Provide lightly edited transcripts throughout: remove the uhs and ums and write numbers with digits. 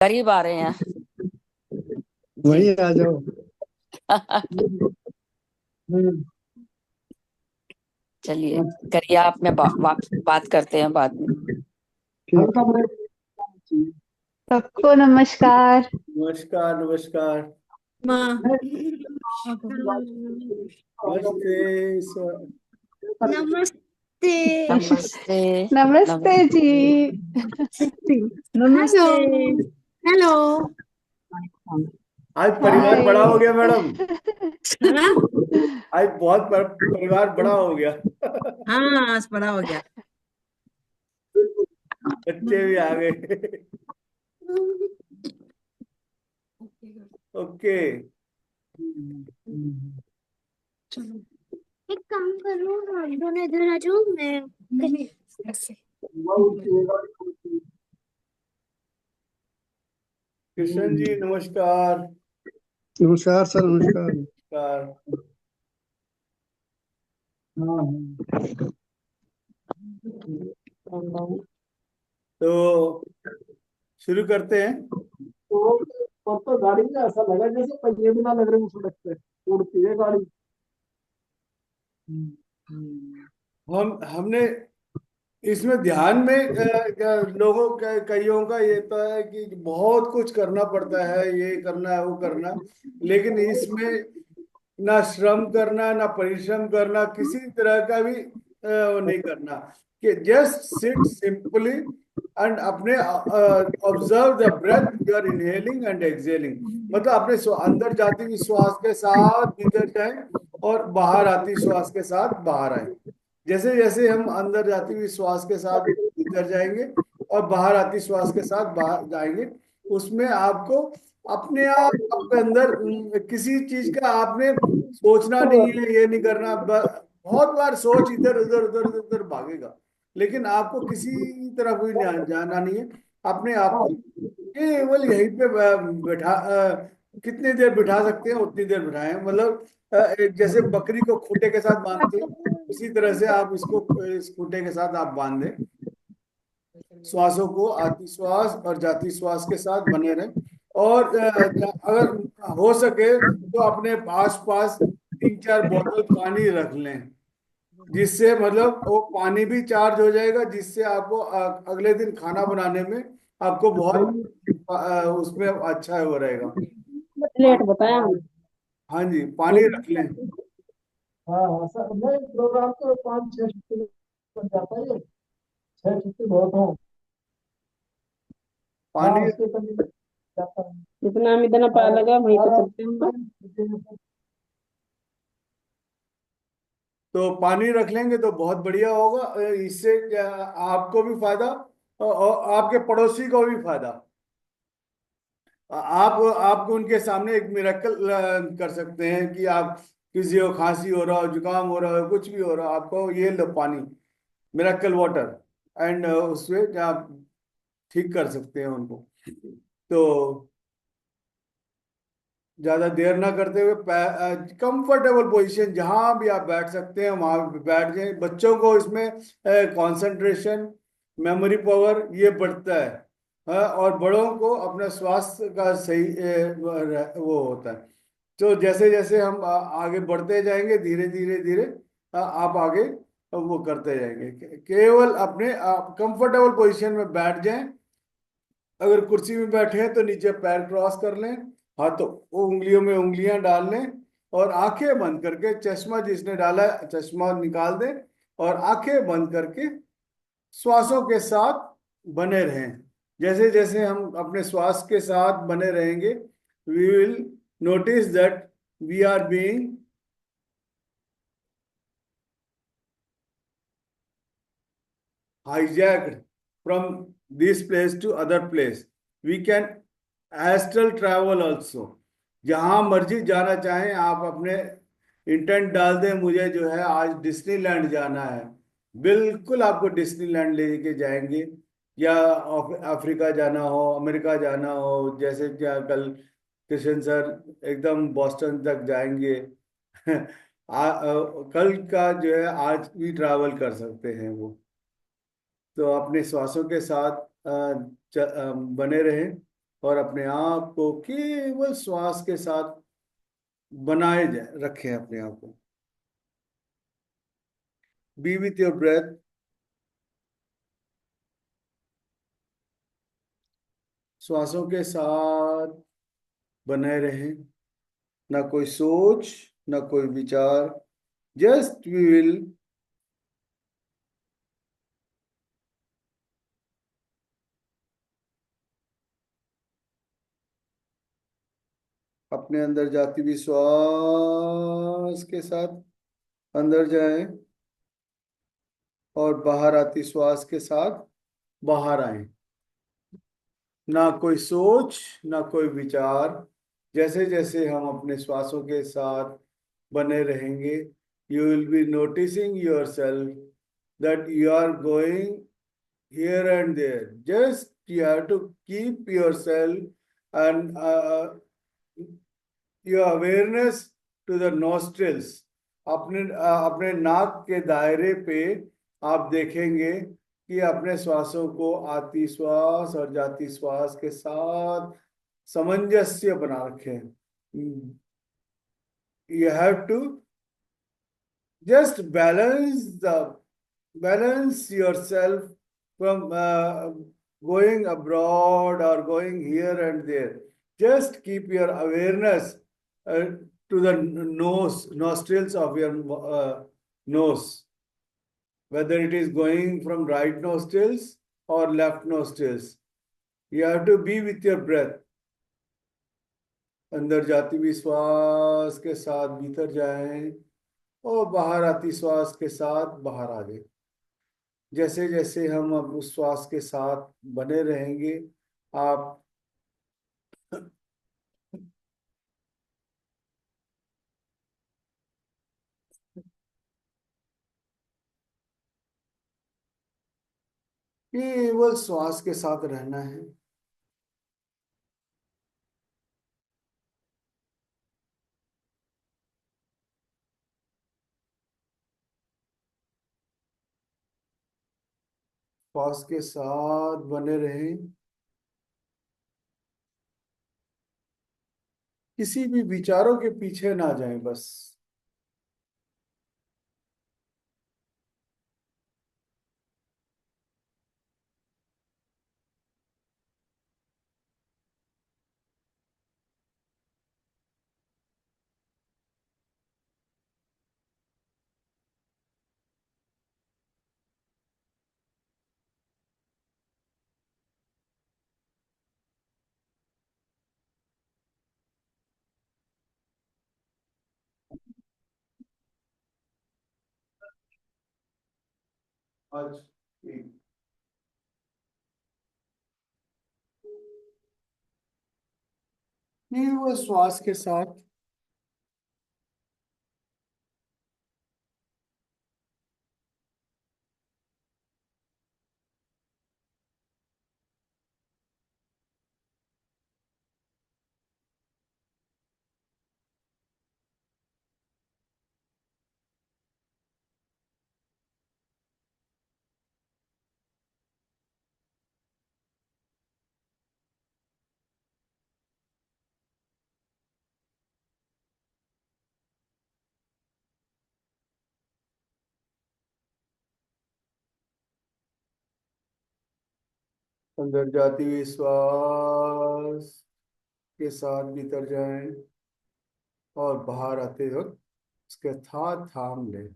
करीब आ रहे हैं। वही जी। आ जाओ। हम्म। चलिए, करिए आप, मैं बात करते हैं बाद में। ठीक है। सबको नमस्कार। नमस्कार नमस्कार। माँ। नमस्ते नमस्ते। नमस्ते। नमस्ते नमस्ते। जी। नमस्ते। हेलो। आज परिवार बड़ा हो हाय। गया मैडम। हाँ। आज परिवार बड़ा हो गया। हाँ, आज बड़ा हो गया। बच्चे भी आ गए। ओके। एक काम करो, आप दोनों इधर आ जाओ, मैं ऐसे। कृष्ण जी नमस्कार। नमस्कार सर, नमस्कार। नमस्कार। तो शुरू करते हैं। तो गाड़ी में ऐसा लगा जैसे पहिए भी ना लग रहे मुझे लगता है, उड़ती है गाड़ी। हमने इसमें ध्यान में लोगों का कईयों का ये तो है कि बहुत कुछ करना पड़ता है, ये करना है वो करना, लेकिन इसमें ना श्रम करना ना परिश्रम करना, किसी तरह का भी वो नहीं करना, कि जस्ट सिट सिंपली एंड अपने observe the breath you are inhaling and exhaling. मतलब अपने अंदर जाती हुई श्वास के साथ भीतर जाएं और बाहर आती श्वास के साथ बाहर आए। जैसे जैसे हम अंदर जाती हुई श्वास के साथ भीतर जाएंगे और बाहर आती श्वास के साथ बाहर जाएंगे, उसमें आपको अपने आप आपके अंदर किसी चीज का आपने सोचना नहीं है, ये नहीं करना। बहुत बार सोच इधर उधर उधर उधर उधर भागेगा, लेकिन आपको किसी तरफ भी जाना नहीं है। अपने आप को केवल यहीं पे बैठा कितनी देर बिठा सकते हैं उतनी देर बिठाएं। मतलब एक जैसे बकरी को खूंटे के साथ बांधते हैं, उसी तरह से आप इसको इस खूंटे के साथ आप बांध दें। श्वासों को आती श्वास और जाती श्वास के साथ बने रहें। और अगर हो सके तो अपने आस पास 3-4 बोतल पानी रख लें, जिससे मतलब वो पानी भी चार्ज हो जाएगा, जिससे आपको अगले दिन खाना बनाने में आपको बहुत उसमें अच्छा वो रहेगा। लेट बताया हमने। हाँ जी, पानी रख लें। हाँ हाँ सर, नहीं प्रोग्राम तो 5-6 छुट्टी बन जाता है, 6 छुट्टी बहुत हो। हाँ पानी उसके कभी जाता है। जितना हम इतना पता लगा वहीं पे चलते हैं। तो पानी रख लेंगे तो बहुत बढ़िया होगा। इससे आपको भी फायदा और आपके पड़ोसी को भी फायदा। आप उनके सामने एक मिरेकल कर सकते हैं कि आप किसी को खांसी हो रहा हो, जुकाम हो रहा हो, कुछ भी हो रहा हो, आपको ये लो पानी, मिरेकल वाटर, एंड उससे आप ठीक कर सकते हैं उनको। तो ज्यादा देर ना करते हुए कंफर्टेबल पोजीशन जहां भी आप बैठ सकते हैं वहां पे बैठ जाएं। बच्चों को इसमें कंसंट्रेशन, मेमोरी पावर ये बढ़ता है। और बड़ों को अपना स्वास्थ्य का सही वो होता है। तो जैसे जैसे हम आगे बढ़ते जाएंगे, धीरे धीरे धीरे आप आगे वो करते जाएंगे। केवल अपने कंफर्टेबल पोजीशन में बैठ जाएं। अगर कुर्सी में बैठे हैं तो नीचे पैर क्रॉस कर लें, हाथों उंगलियों में उंगलियां डाल लें और आंखें बंद करके, चश्मा जिसने डाला है चश्मा निकाल दें और आंखें बंद करके श्वासों के साथ बने रहें। जैसे जैसे हम अपने श्वास के साथ बने रहेंगे, we will notice that we are being hijacked from this place to other place. We can astral travel also. जहां मर्जी जाना चाहें आप अपने इंटेंट डाल दें, मुझे जो है आज डिज्नीलैंड जाना है, बिल्कुल आपको डिज्नीलैंड लेके जाएंगे। या अफ्रीका जाना हो, अमेरिका जाना हो, जैसे क्या कल किशन सर एकदम बॉस्टन तक जाएंगे। कल का जो है आज भी ट्रैवल कर सकते हैं वो। तो अपने श्वासों के साथ बने रहें और अपने आप को केवल श्वास के साथ बनाए जाए, रखें अपने आप को। Be with your breath. श्वासों के साथ बने रहें, ना कोई सोच, ना कोई विचार, जस्ट वी विल अपने अंदर जाती हुई श्वास के साथ अंदर जाएं और बाहर आती श्वास के साथ बाहर आए। ना कोई सोच, ना कोई विचार। जैसे जैसे हम अपने श्वासों के साथ बने रहेंगे, you will be noticing yourself that you are going here and there. Just you have to keep yourself and your awareness to the nostrils. अपने नाक के दायरे पे आप देखेंगे कि अपने श्वासों को आती श्वास और जाती श्वास के साथ सामंजस्य बना रखें। You have to just balance yourself from going abroad or going here and there. Just keep your awareness to the nostrils of your nose, whether it is going from right nostrils or left nostrils. You have to be with your breath. अंदर जाती हुई श्वास के साथ भीतर जाएं और बाहर आती श्वास के साथ बाहर आ जाए। जैसे जैसे हम अब उस श्वास के साथ बने रहेंगे, आप केवल श्वास के साथ रहना है। श्वास के साथ बने रहें, किसी भी विचारों के पीछे ना जाएं। बस आज केवल श्वास के साथ अंदर जाती हुई श्वास के साथ भीतर जाएं और बाहर आते वक्त उसके साथ थाम लें।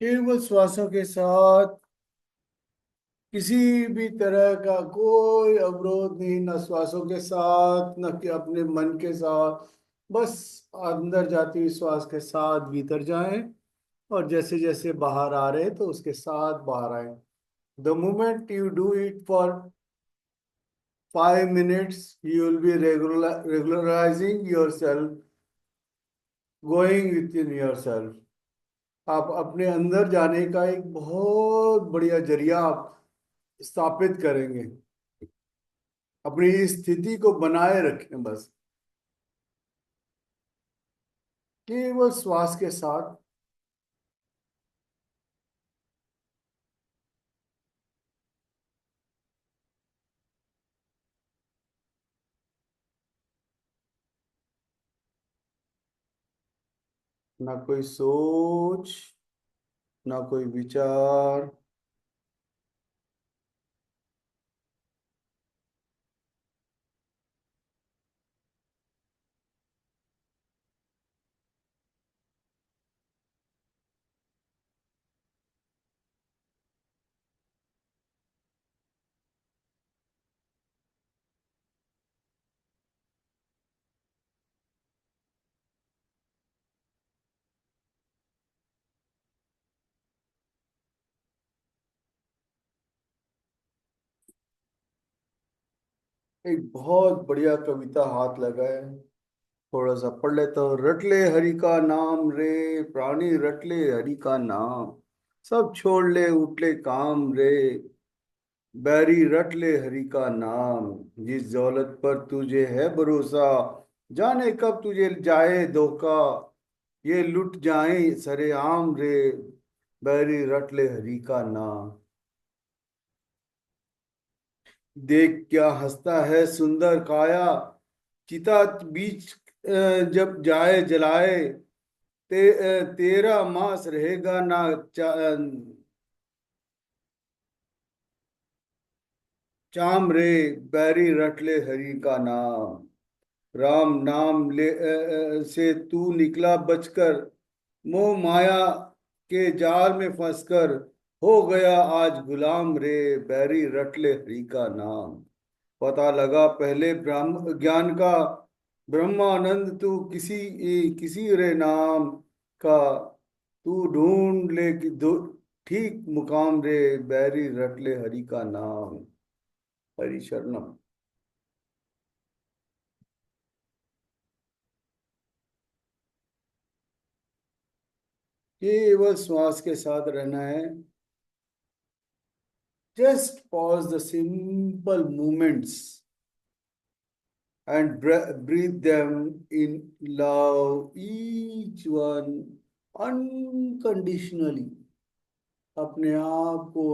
केवल श्वासों के साथ किसी भी तरह का कोई अवरोध नहीं, न श्वासों के साथ न कि अपने मन के साथ। बस अंदर जाती हुई श्वास के साथ भीतर जाएं, और जैसे जैसे बाहर आ रहे तो उसके साथ बाहर आए। The moment you do it for 5 minutes, you will be regularizing yourself, going within yourself। आप अपने अंदर जाने का एक बहुत बढ़िया जरिया आप स्थापित करेंगे। अपनी इस स्थिति को बनाए रखें बस, केवल श्वास के साथ। ना कोई सोच, ना कोई विचार। एक बहुत बढ़िया कविता हाथ लगा है, थोड़ा सा पढ़ लेता हूँ। रट ले हरि का नाम रे, प्राणी रट ले हरि का नाम, सब छोड़ ले उठ ले काम रे, बैरी रट ले हरि का नाम। जिस दौलत पर तुझे है भरोसा, जाने कब तुझे जाए धोखा, ये लुट जाए सरेआम रे, बैरी रट ले हरि का नाम। देख क्या हंसता है सुंदर काया, चिता बीच जब जाए जलाए, तेरा मांस रहेगा ना चाम रे, बैरी रट ले हरि का नाम। राम नाम से तू निकला बचकर, मोह माया के जाल में फंसकर, हो गया आज गुलाम रे, बैरी रट ले हरि का नाम। पता लगा पहले ब्रह्म ज्ञान का, ब्रह्मानंद तू किसी रे नाम का, तू ढूंढ ले कि ठीक मुकाम रे, बैरी रट ले हरि का नाम। हरि शरणम। केवल श्वास के साथ रहना है। Just pause the simple movements and breathe them in, love each one unconditionally। अपने आप को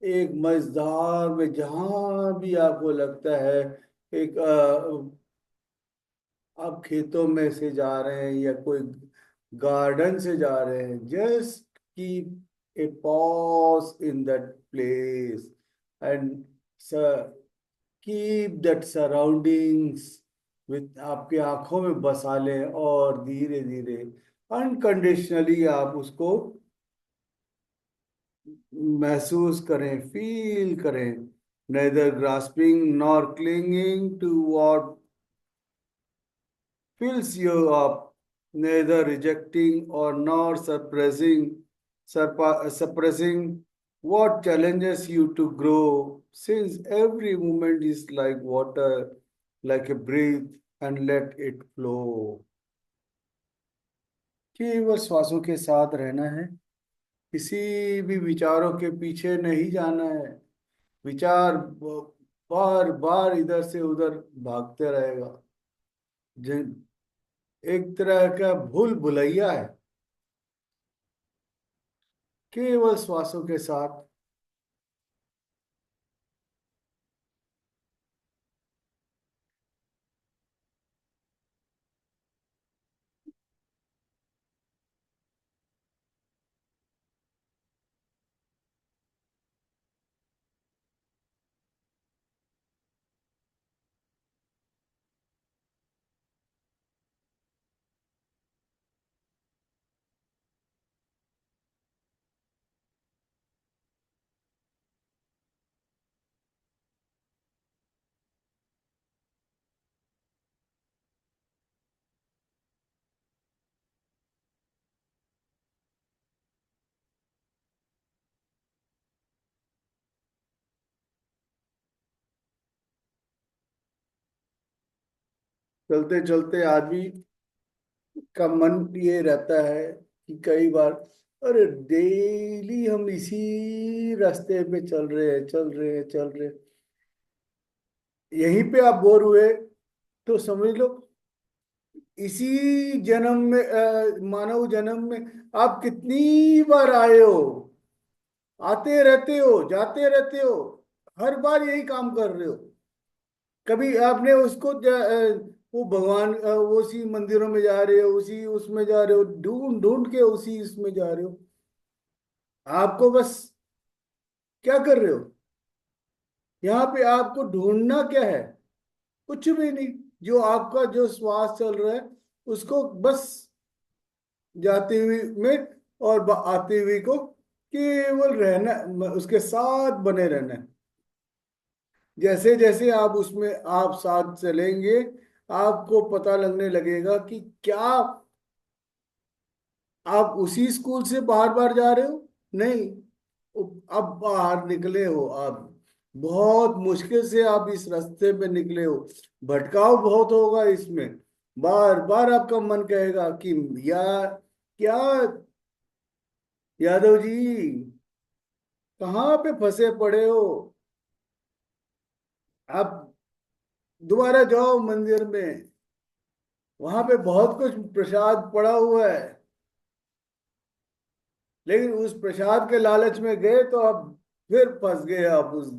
एक मझधार में जहां भी आपको लगता है, एक आप खेतों में से जा रहे हैं या कोई गार्डन से जा रहे हैं, just keep a pause in that place and keep that surroundings with, आपके आंखों में बसा लें, और धीरे धीरे अनकंडीशनली आप उसको महसूस करें, फील करें। neither grasping nor clinging to what fills you up, neither rejecting or nor suppressing what challenges you to grow, since every moment is like water, like a breath, and let it flow। केवल श्वासों के साथ रहना है, किसी भी विचारों के पीछे नहीं जाना है। विचार बार बार इधर से उधर भागते रहेगा, एक तरह का भूल भुलैया है। केवल श्वासों के साथ चलते चलते आदमी का मन ये रहता है कि कई बार, अरे डेली हम इसी रास्ते पे चल रहे हैं, चल रहे हैं, चल रहे हैं। यहीं पे आप बोर हुए तो समझ लो इसी जन्म में, मानव जन्म में आप कितनी बार आए हो, आते रहते हो, जाते रहते हो, हर बार यही काम कर रहे हो। कभी आपने उसको वो भगवान, वो उसी मंदिरों में जा रहे हो, उसी उसमें जा रहे हो, ढूंढ ढूंढ के उसी उसमें जा रहे हो। आपको बस क्या कर रहे हो, यहाँ पे आपको ढूंढना क्या है? कुछ भी नहीं। जो आपका जो श्वास चल रहा है उसको बस जाते हुए में और आते हुए को केवल रहना, उसके साथ बने रहना है। जैसे जैसे आप उसमें आप साथ चलेंगे, आपको पता लगने लगेगा कि क्या आप उसी स्कूल से बार बार जा रहे हो? नहीं, अब बाहर निकले हो आप, बहुत मुश्किल से आप इस रास्ते पे निकले हो, भटकाव बहुत होगा इसमें। बार बार आपका मन कहेगा कि यार, क्या यादव जी, कहाँ पे फंसे पड़े हो? आप दोबारा जाओ मंदिर में, वहां पे बहुत कुछ प्रसाद पड़ा हुआ है। लेकिन उस प्रसाद के लालच में गए तो अब फिर फंस गए आप उस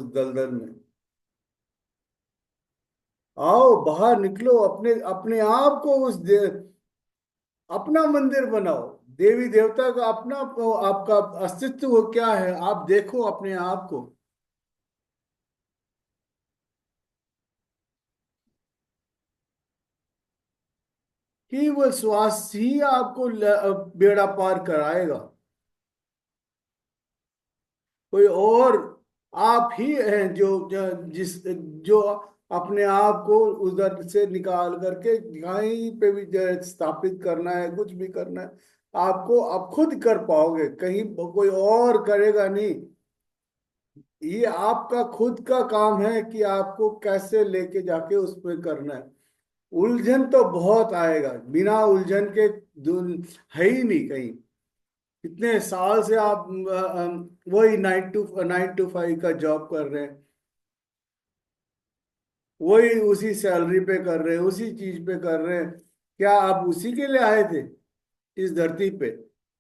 दलदल में। आओ बाहर निकलो, अपने अपने आप को अपना मंदिर बनाओ। देवी देवता का अपना आपका अस्तित्व क्या है, आप देखो अपने आप को। केवल श्वास ही आपको बेड़ा पार कराएगा। कोई और आप ही हैं जो अपने आप को उधर से निकाल करके कहीं पे भी स्थापित करना है, कुछ भी करना है, आपको आप खुद कर पाओगे, कहीं कोई और करेगा नहीं। ये आपका खुद का काम है कि आपको कैसे लेके जाके उस पर करना है। उलझन तो बहुत आएगा, बिना उलझन के है ही नहीं कहीं। इतने साल से आप वही 9 to 5 का जॉब कर रहे हैं, वही उसी सैलरी पे कर रहे हैं, उसी चीज पे कर रहे हैं। क्या आप उसी के लिए आए थे इस धरती पे?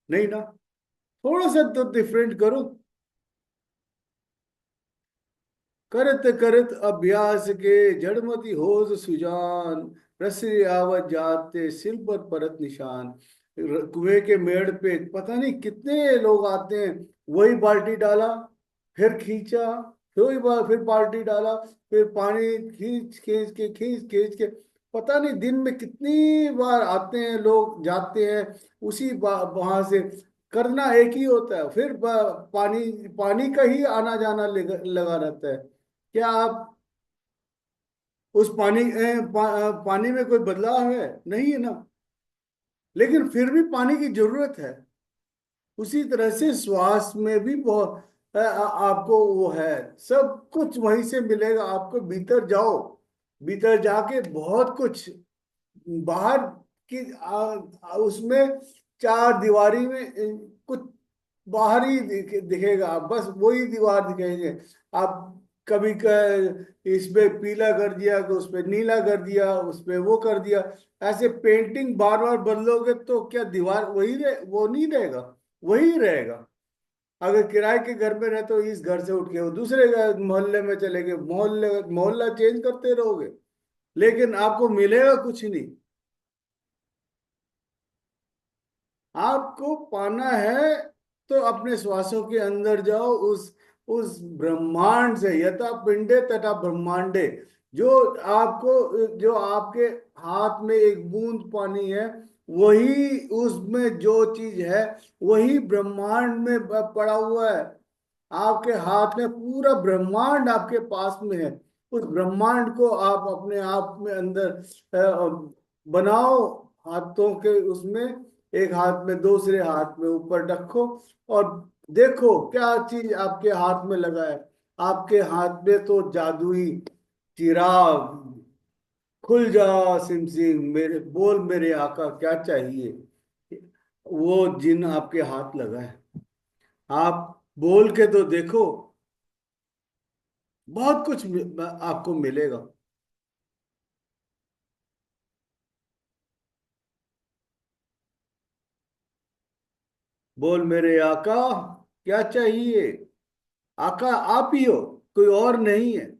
नहीं ना। थोड़ा सा तो डिफरेंट करो। करत करत अभ्यास के जड़मति होश सुजान, रसरी आवत जाते सिल पर परत निशान। कुएं के मेड़ पे पता नहीं कितने लोग आते हैं, वही बाल्टी डाला, फिर खींचा, फिर वही फिर बाल्टी डाला, फिर पानी खींच खींच के पता नहीं दिन में कितनी बार आते हैं लोग, जाते हैं उसी वहां से। करना एक ही होता है, फिर पानी पानी का ही आना जाना लगा रहता है। क्या आप उस पानी में कोई बदलाव है? नहीं है ना। लेकिन फिर भी पानी की जरूरत है। उसी तरह से श्वास में भी बहुत आपको वो है, सब कुछ वहीं से मिलेगा आपको। भीतर जाओ, भीतर जाके बहुत कुछ बाहर की उसमें चार दीवारी में कुछ बाहर ही दिखेगा, बस वही दीवार दिखेंगे। आप कभी इस पे पीला कर दिया, उस पे नीला कर दिया, उस पे वो कर दिया, ऐसे पेंटिंग बार बार बदलोगे तो क्या दीवार वही वो नहीं रहेगा? वही रहेगा। अगर किराए के घर में रहते हो, इस घर से उठ के वो दूसरे मोहल्ले में चले गए, मोहल्ला चेंज करते रहोगे, लेकिन आपको मिलेगा कुछ नहीं। आपको पाना है तो अपने श्वासों के अंदर जाओ, उस ब्रह्मांड से, यथा पिंडे तथा ब्रह्मांडे। जो जो आपके हाथ में एक बूंद पानी है, वही उसमें जो चीज है वही ब्रह्मांड में पड़ा हुआ है। आपके हाथ में पूरा ब्रह्मांड आपके पास में है। उस ब्रह्मांड को आप अपने आप में अंदर बनाओ, हाथों के उसमें, एक हाथ में दूसरे हाथ में ऊपर रखो और देखो क्या चीज आपके हाथ में लगा है। आपके हाथ में तो जादुई चिराग, खुल जा सिम सिम, मेरे बोल मेरे आका क्या चाहिए। वो जिन आपके हाथ लगा है, आप बोल के तो देखो, बहुत कुछ आपको मिलेगा। बोल मेरे आका क्या चाहिए। आका आप ही हो, कोई और नहीं है।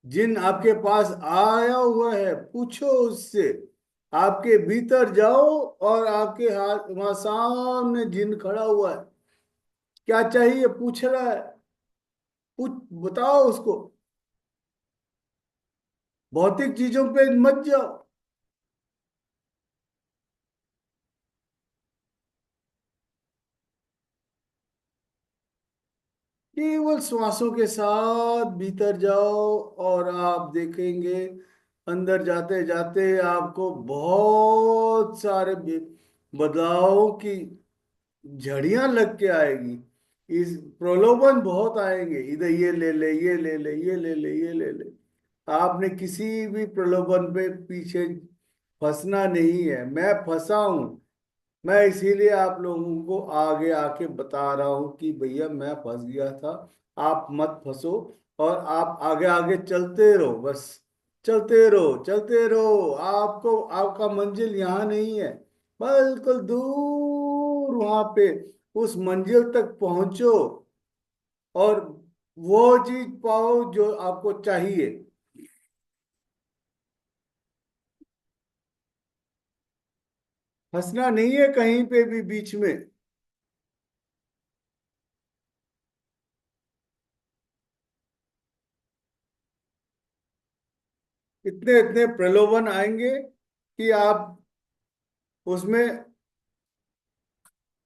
जिन आपके पास आया हुआ है, पूछो उससे। आपके भीतर जाओ और आपके हाथ वहां सामने जिन खड़ा हुआ है, क्या चाहिए पूछ रहा है। पूछ, बताओ उसको। भौतिक चीजों पे मत जाओ। केवल श्वासों के साथ भीतर जाओ और आप देखेंगे, अंदर जाते जाते आपको बहुत सारे बदलावों की झड़ियां लग के आएगी। इस प्रलोभन बहुत आएंगे, इधर ये ले ले, ये ले ले, ये ले ले, ये ले ले। आपने किसी भी प्रलोभन पे पीछे फंसना नहीं है। मैं फंसा हूं, मैं इसीलिए आप लोगों को आगे आके बता रहा हूं कि भैया मैं फंस गया था, आप मत फंसो। और आप आगे आगे चलते रहो, बस चलते रहो, चलते रहो। आपको आपका मंजिल यहाँ नहीं है, बिल्कुल दूर वहां पे उस मंजिल तक पहुंचो और वो चीज पाओ जो आपको चाहिए। फंसना नहीं है कहीं पे भी बीच में। इतने इतने प्रलोभन आएंगे कि आप उसमें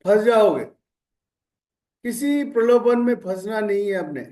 फंस जाओगे। किसी प्रलोभन में फंसना नहीं है अपने।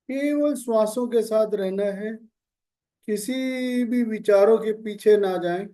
केवल श्वासों के साथ रहना है, किसी भी विचारों के पीछे ना जाएं।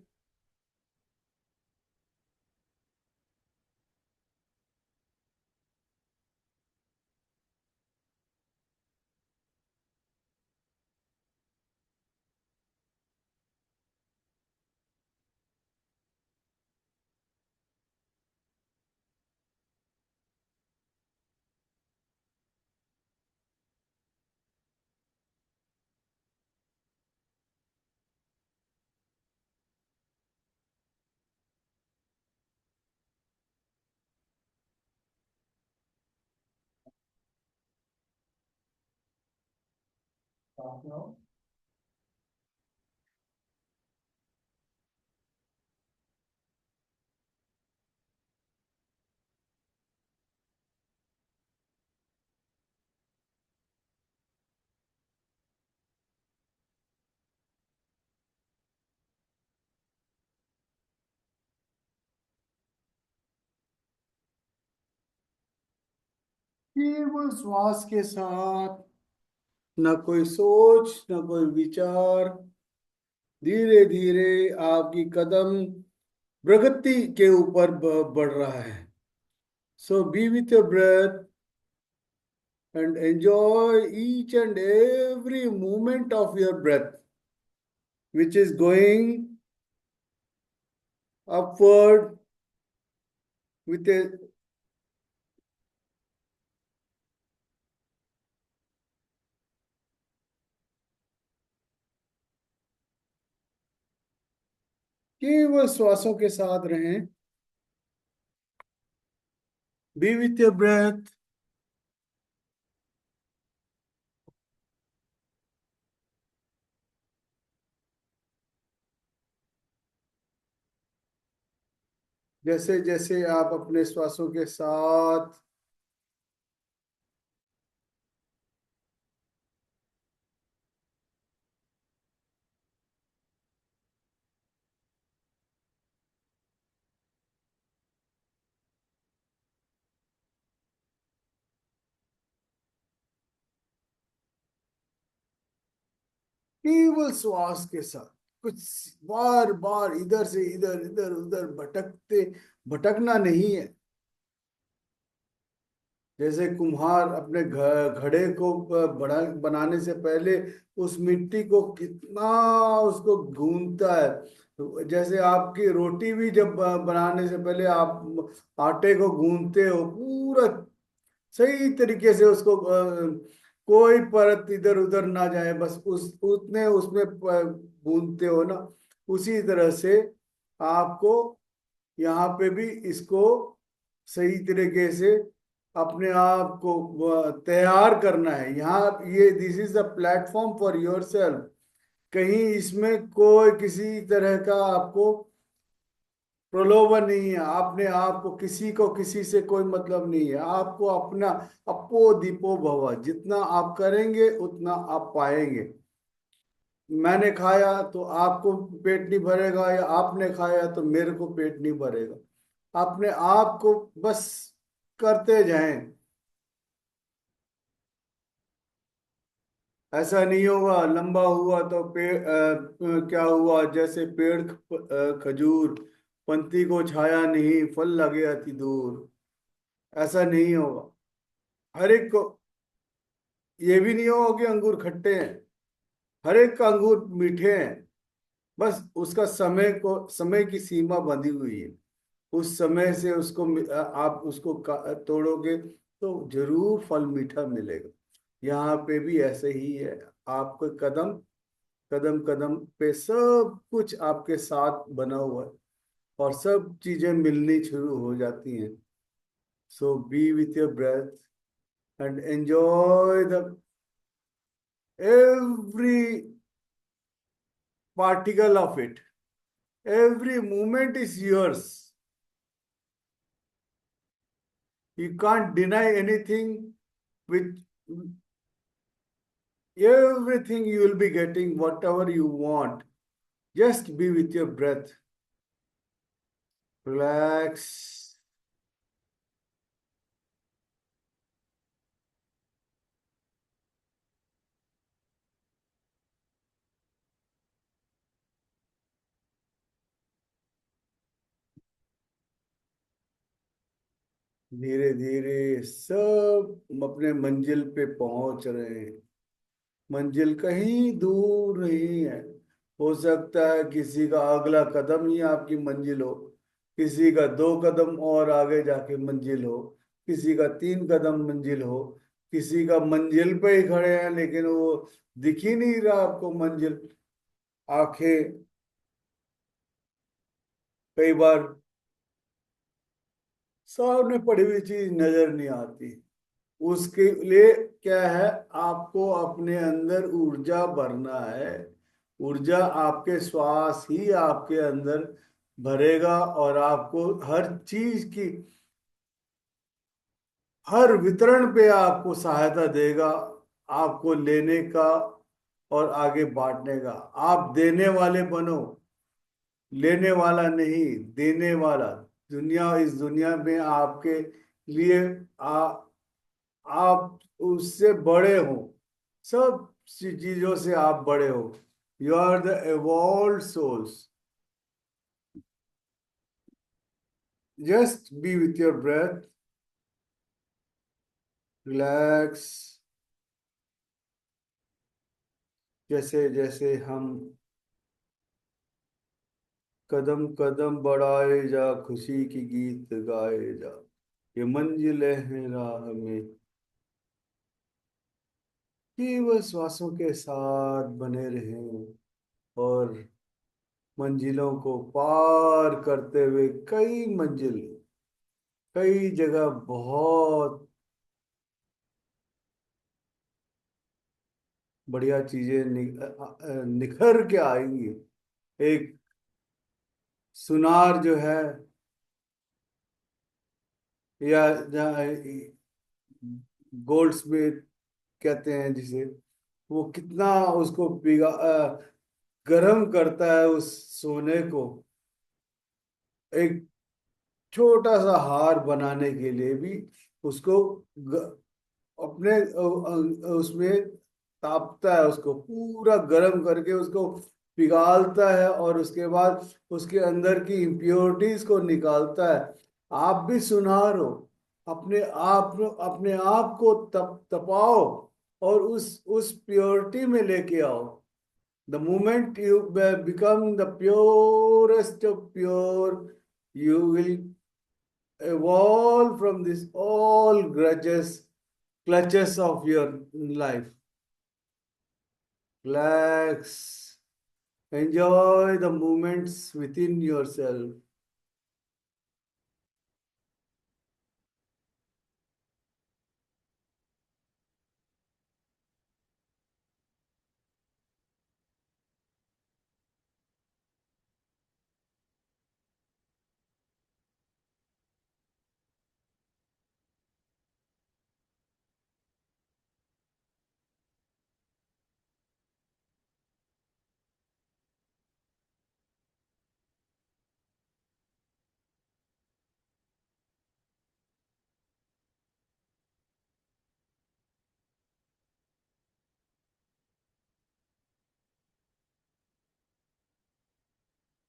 केवल श्वास के साथ, न कोई सोच न कोई विचार। धीरे धीरे आपकी कदम प्रगति के ऊपर बढ़ रहा है। So be with your breath and enjoy each and every movement of your breath, which is going upward with a केवल श्वासों के साथ रहें। Be with your breath. जैसे जैसे आप अपने श्वासों के साथ केवल श्वास के साथ कुछ बार बार इधर से इधर इधर उधर भटकना नहीं है। जैसे कुम्हार अपने घड़े को बनाने से पहले उस मिट्टी को कितना उसको गूंथता है। तो जैसे आपकी रोटी भी जब बनाने से पहले आप आटे को गूंथते हो पूरा सही तरीके से उसको, कोई परत इधर उधर ना जाए, बस उस उतने उसमें गूंथते हो ना। उसी तरह से आपको यहाँ पे भी इसको सही तरीके से अपने आप को तैयार करना है। यहाँ ये this is the platform for your self. कहीं इसमें कोई किसी तरह का आपको प्रलोभन नहीं है। आपने आपको किसी को किसी से कोई मतलब नहीं है। आपको अपना अपो दीपो भव, जितना आप करेंगे उतना आप पाएंगे। मैंने खाया तो आपको पेट नहीं भरेगा, या आपने खाया तो मेरे को पेट नहीं भरेगा। अपने आप को बस करते जाएं। ऐसा नहीं होगा लंबा हुआ तो पेड़ क्या हुआ, जैसे पेड़ खजूर, पंक्ति को छाया नहीं फल लगे अति दूर। ऐसा नहीं होगा। हर एक को ये भी नहीं होगा कि अंगूर खट्टे हैं। हर एक का अंगूर मीठे हैं। बस उसका समय की सीमा बंधी हुई है। उस समय से उसको आप उसको तोड़ोगे तो जरूर फल मीठा मिलेगा। यहाँ पे भी ऐसे ही है। आपको कदम कदम कदम पे सब कुछ आपके साथ बना हुआ है, और सब चीजें मिलनी शुरू हो जाती हैं। So be with your breath and enjoy the every particle of it. Every movement is yours. You can't deny anything. With everything you will be getting whatever you want. Just be with your breath. Relax. धीरे धीरे सब अपने मंजिल पे पहुंच रहे हैं। मंजिल कहीं दूर नहीं है। हो सकता है किसी का अगला कदम ही आपकी मंजिल हो, किसी का 2 कदम और आगे जाके मंजिल हो, किसी का 3 कदम मंजिल हो, किसी का मंजिल पे ही खड़े हैं लेकिन वो दिख ही नहीं रहा आपको मंजिल। आंखें कई बार सामने पड़ी हुई चीज नजर नहीं आती। उसके लिए क्या है, आपको अपने अंदर ऊर्जा भरना है। ऊर्जा आपके श्वास ही आपके अंदर भरेगा, और आपको हर चीज की हर वितरण पे आपको सहायता देगा। आपको लेने का और आगे बांटने का। आप देने वाले बनो, लेने वाला नहीं, देने वाला। इस दुनिया में आपके लिए आप उससे बड़े हो। सब चीजों से आप बड़े हो। You are the evolved souls. Just be with your breath. Relax. जैसे जैसे हम कदम कदम बढ़ाए जा, खुशी की गीत गाए जा, ये मंजिलें हैं राह में। केवल श्वासों के साथ बने रहें और मंजिलों को पार करते हुए कई मंजिल, कई जगह बहुत बढ़िया चीजें निखर के आएंगी। एक सुनार जो है, या जहाँ गोल्ड स्मिथ कहते हैं जिसे, वो कितना उसको गर्म करता है उस सोने को, एक छोटा सा हार बनाने के लिए भी उसको अपने उसमें तापता है, उसको पूरा गर्म करके उसको पिघालता है और उसके बाद उसके अंदर की इम्प्योरिटीज को निकालता है। आप भी सुनार हो, अपने आप को तपाओ और उस प्योरिटी में लेके आओ। The moment you become the purest of pure, you will evolve from this all clutches of your life. Relax. Enjoy the moments within yourself.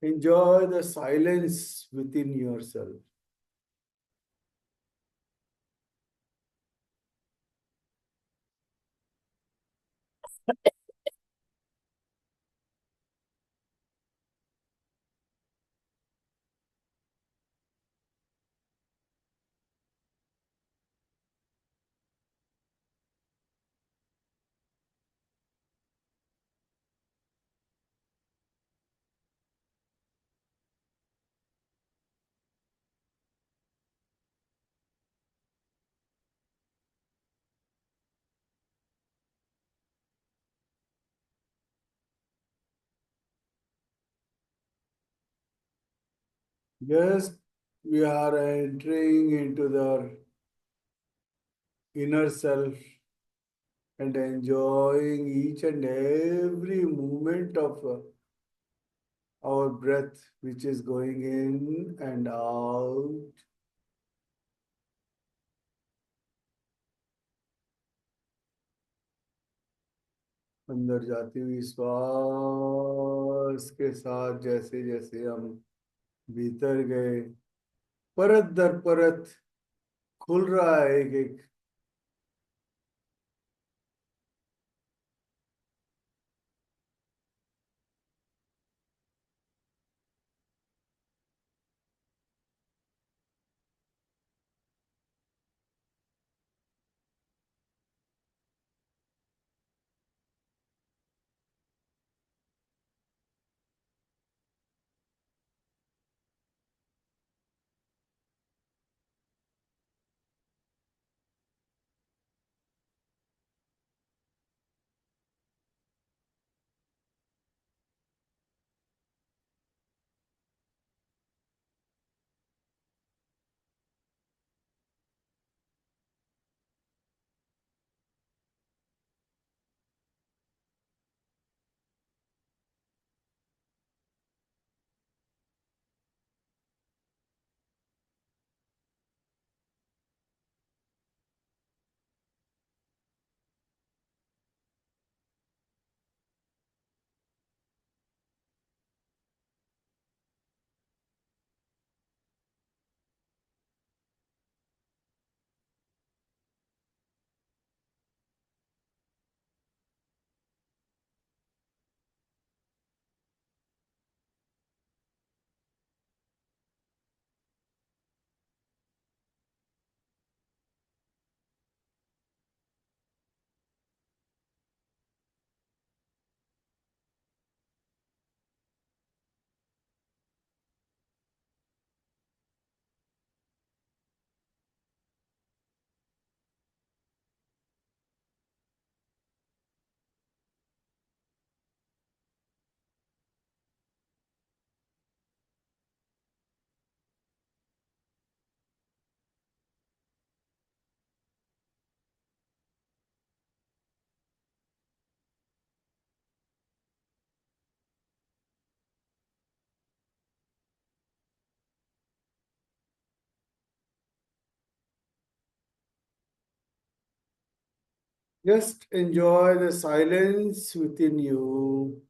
Enjoy the silence within yourself. Yes, we are entering into the inner self and enjoying each and every moment of our breath, which is going in and out. अंदर जाती हुई श्वास के साथ जैसे जैसे हम भीतर गए, परत दर परत खुल रहा है एक एक। Just enjoy the silence within you.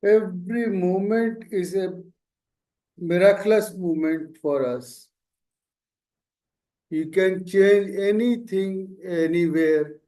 Every moment is a miraculous moment for us. You can change anything anywhere.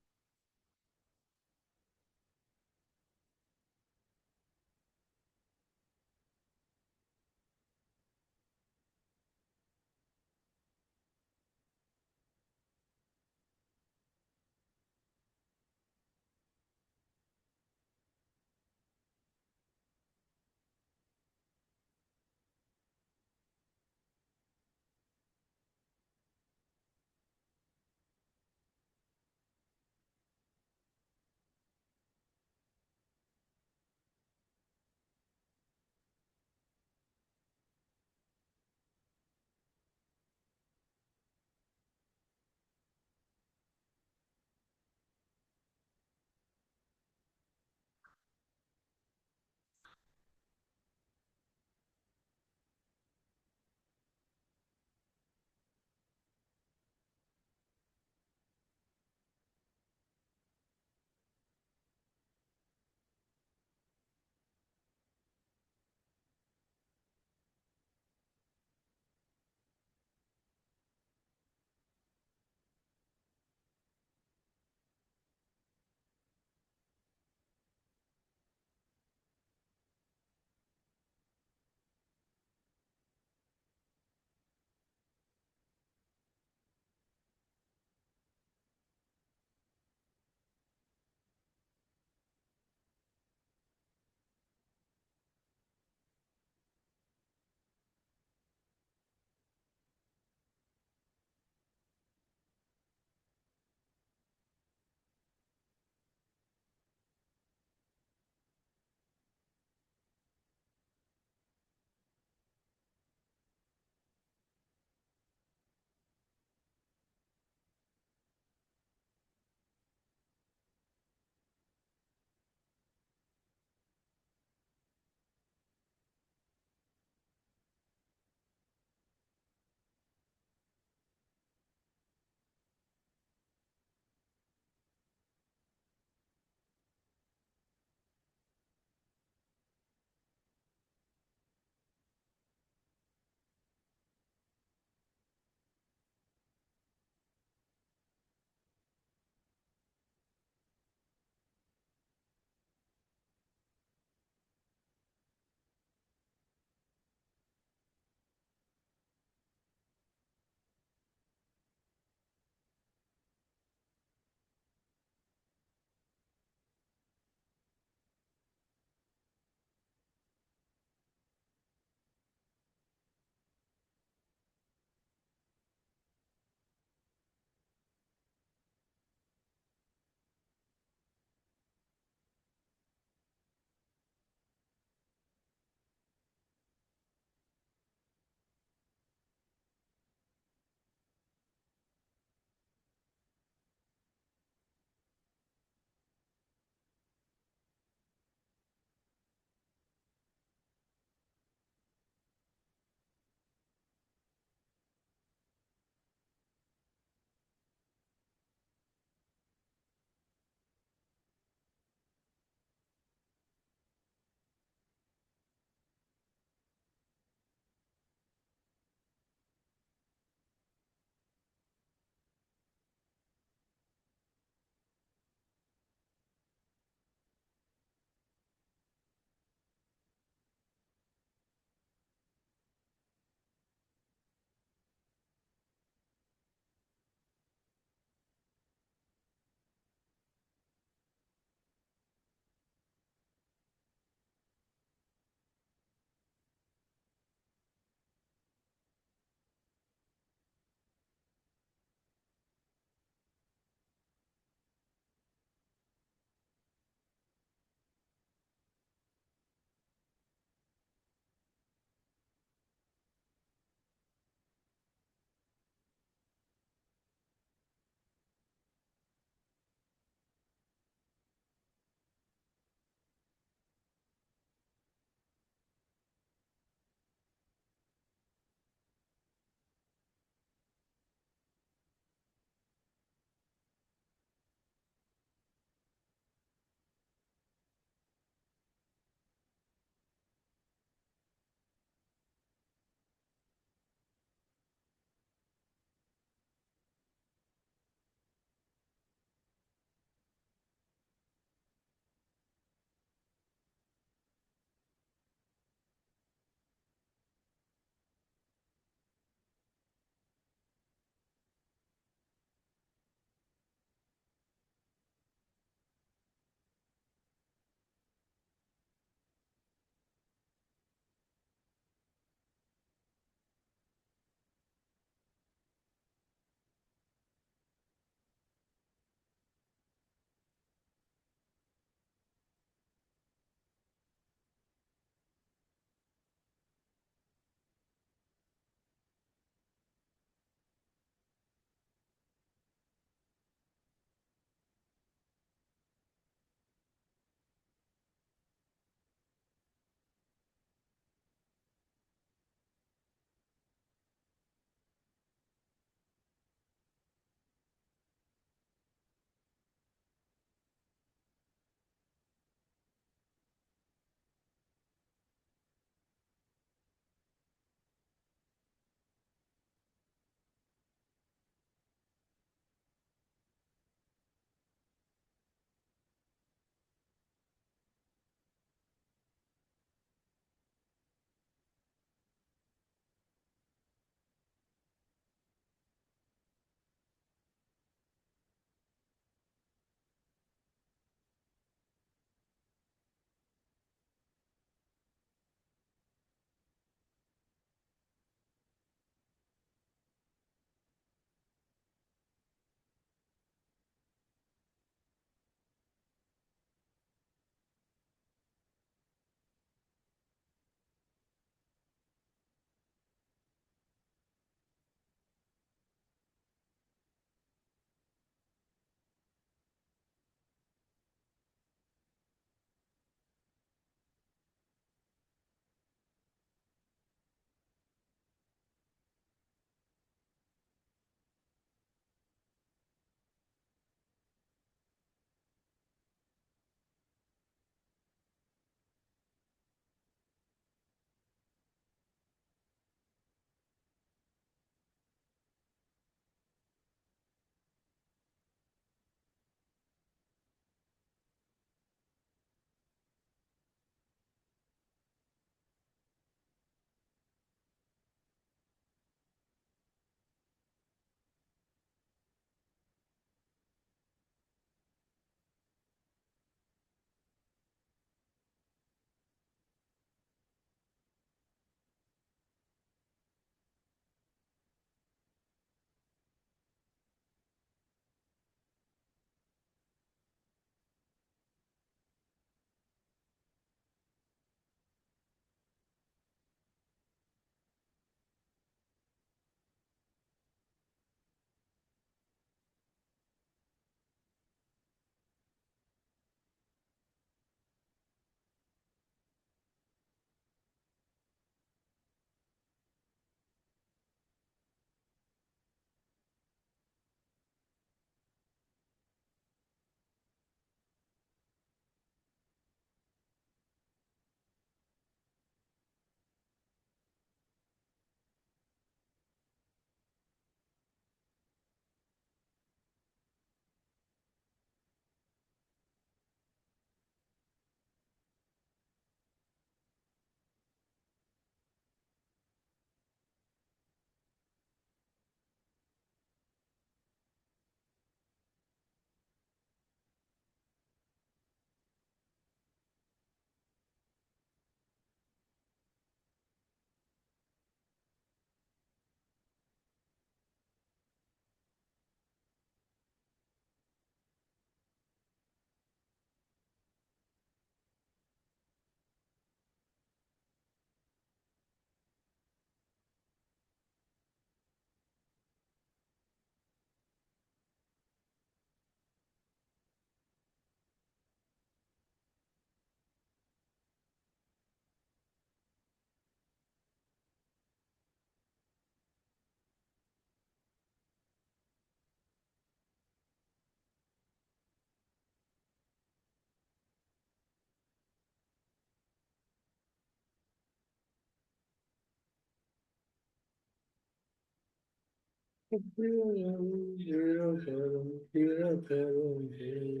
तेरा करम, तेरा करम है।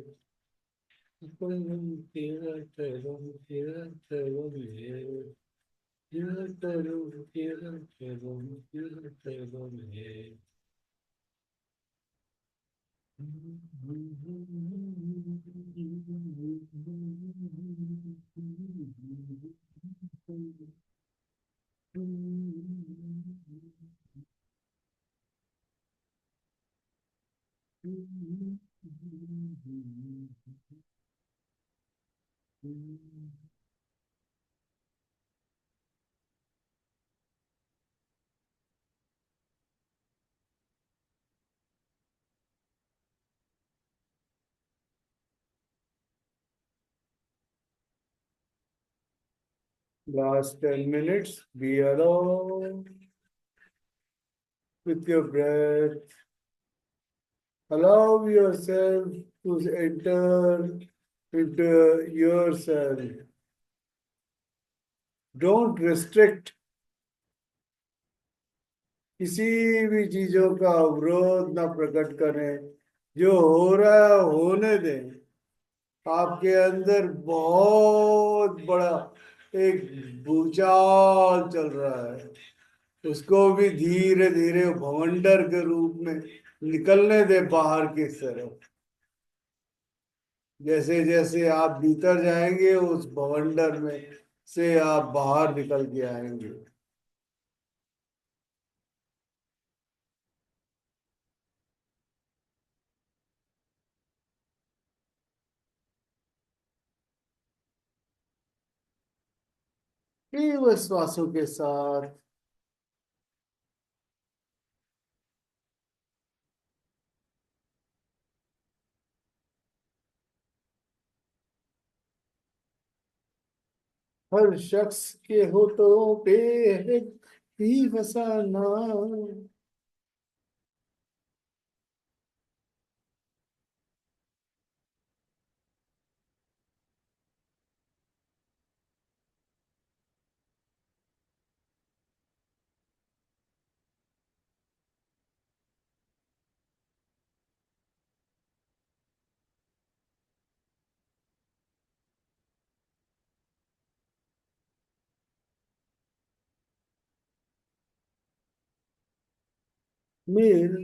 तेरा करम, तेरा करम है। तेरा करम, तेरा करम, तेरा करम है। Last 10 minutes, be alone with your breath. Allow yourself to enter into yourself. Don't restrict किसी भी चीजों का अवरोध ना प्रकट करें। जो हो रहा है होने दें। आपके अंदर बहुत बड़ा एक भूचाल चल रहा है, उसको भी धीरे धीरे भवंडर के रूप में निकलने दे बाहर की तरफ। जैसे जैसे आप भीतर जाएंगे उस भवंडर में से आप बाहर निकल के आएंगे। केवल श्वासों के साथ हर शख्स के होठों पे है ही फसाना। मेरा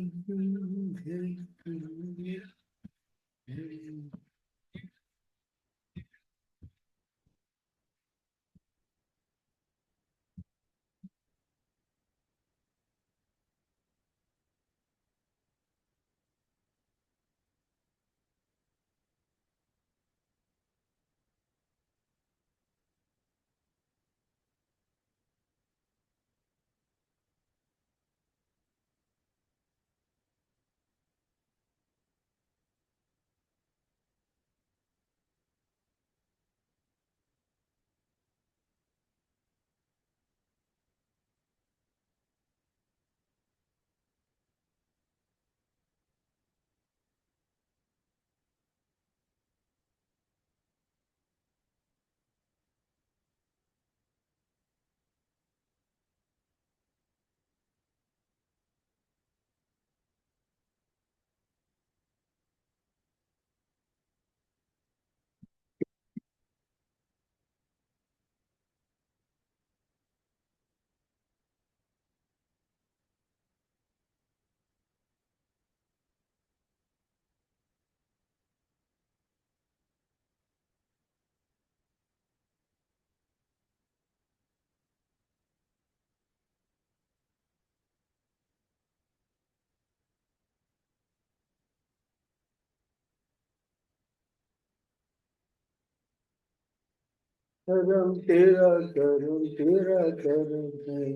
करम, तेरा करम, तेरा करम है।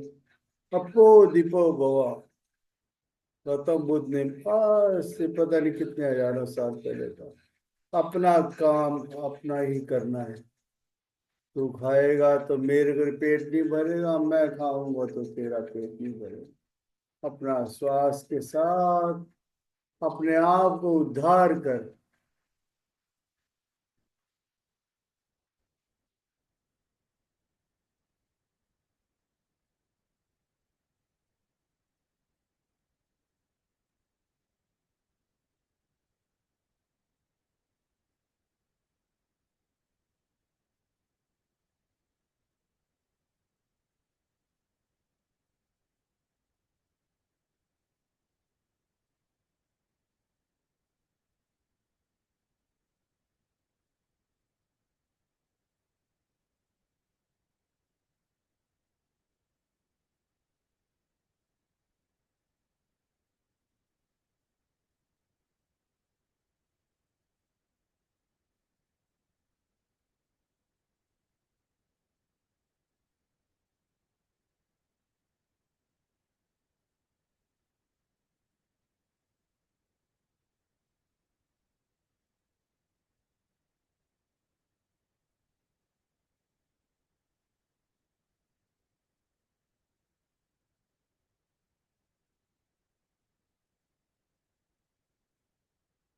अपो दीपो भवा। गौतम बुद्ध ने आज से पता नहीं कितने हजारों साल पहले था। अपना काम अपना ही करना है। तू खाएगा तो मेरे को पेट नहीं भरेगा, मैं खाऊंगा तो तेरा पेट नहीं भरेगा। अपना श्वास के साथ अपने आप को उद्धार कर।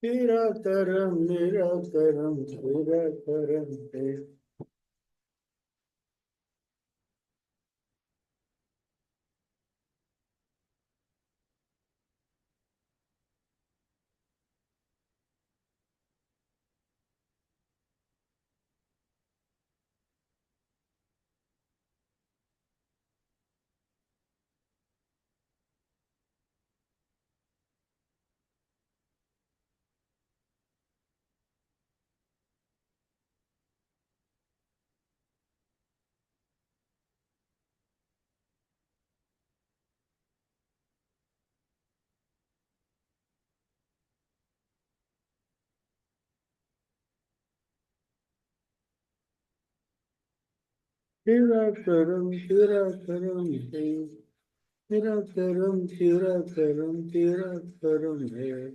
तेरा करम मेरा करम तेरा करम है। तेरा करम है। तेरा करम है।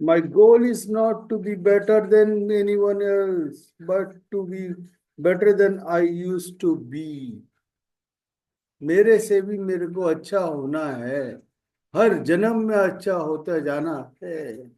My goal is not to be better than anyone else, but to be better than I used to be. मेरे से भी मेरे को अच्छा होना है, हर जन्म में अच्छा होता जाना है।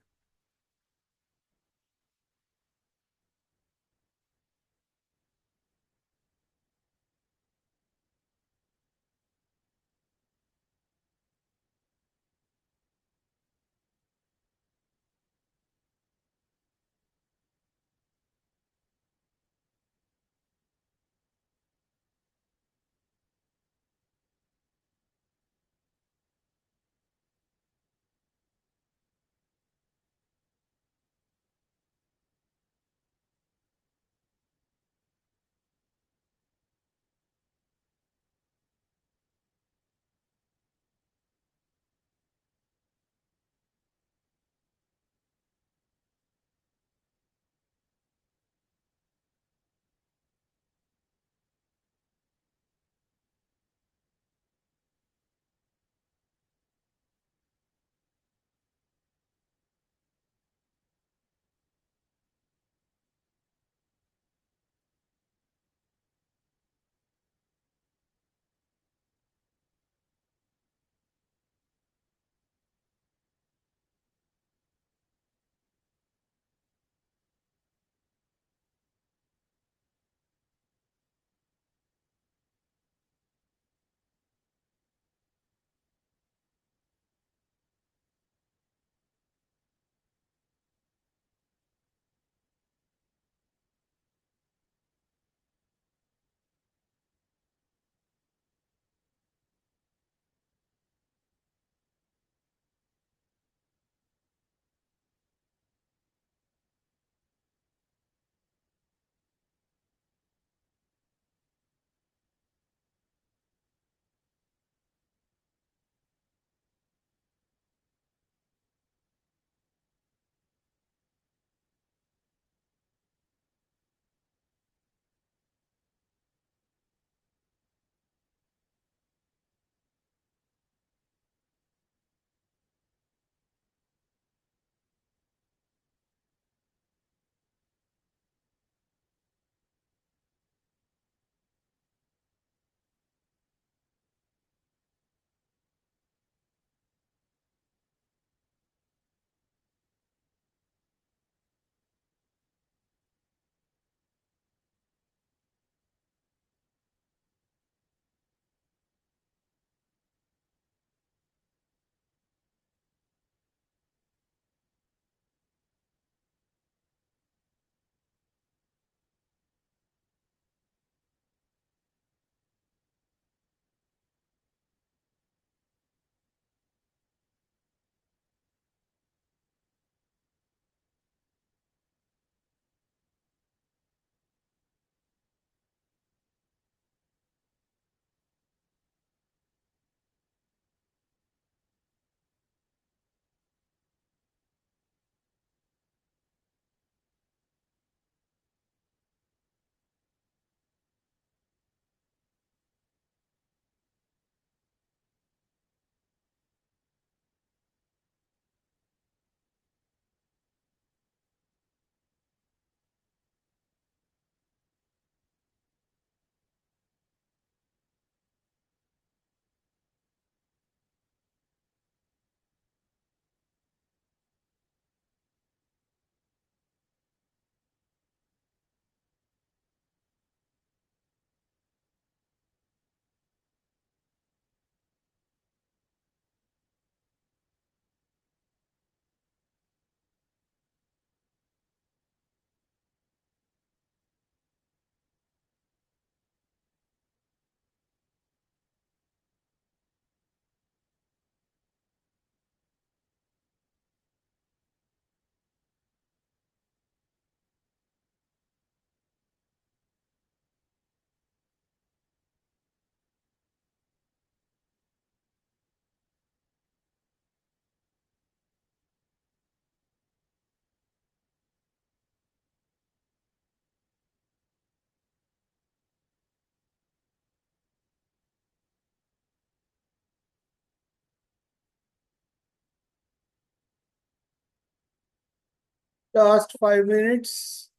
Last 5 minutes.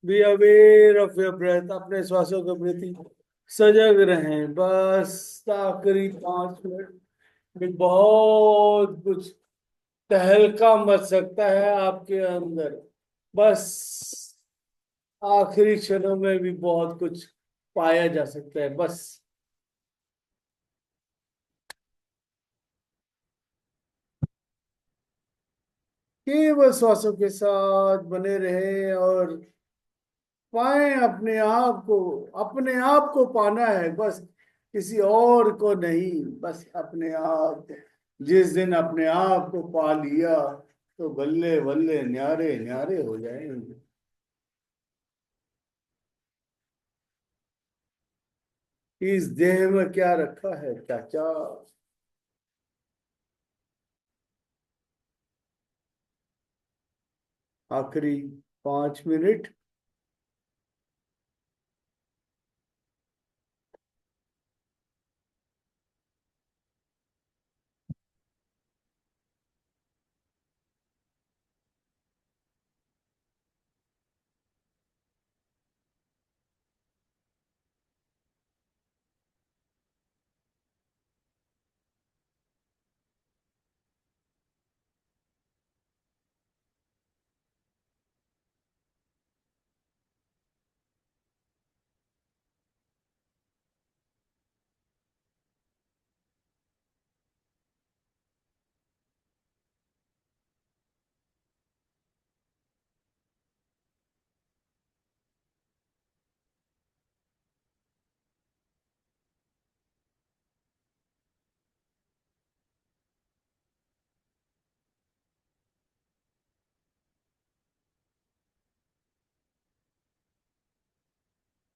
Be aware of your breath. अपने श्वासों के प्रति सजग रहें। बस आखिरी 5 मिनट में बहुत कुछ तहलका मच सकता है आपके अंदर। बस आखिरी क्षणों में भी बहुत कुछ पाया जा सकता है। बस केवल श्वासों के साथ बने रहे और पाए अपने आप को पाना है। बस किसी और को नहीं, बस अपने आप। जिस दिन अपने आप को पा लिया तो बल्ले बल्ले न्यारे न्यारे हो जाएंगे। इस देह में क्या रखा है चाचा। आखिरी 5 मिनट।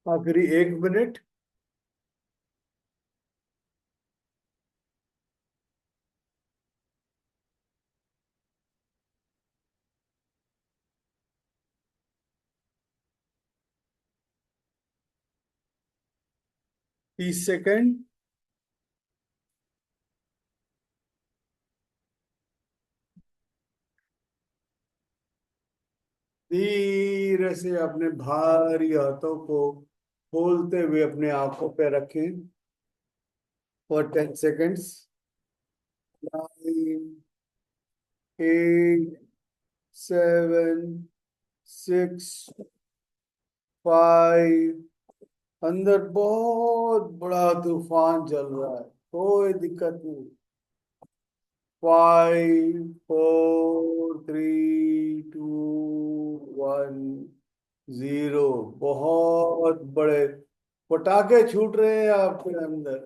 आखिरी 1 मिनट। तीस सेकंड। धीरे से अपने भारी हाथों को खोलते हुए अपने आंखों पे रखें फॉर 10 सेकेंड्स। 9, 8, 7, 6, 5। अंदर बहुत बड़ा तूफान चल रहा है, कोई दिक्कत नहीं। 5, 4, 3, 2, 1, 0। बहुत बड़े पटाखे छूट रहे हैं आपके अंदर।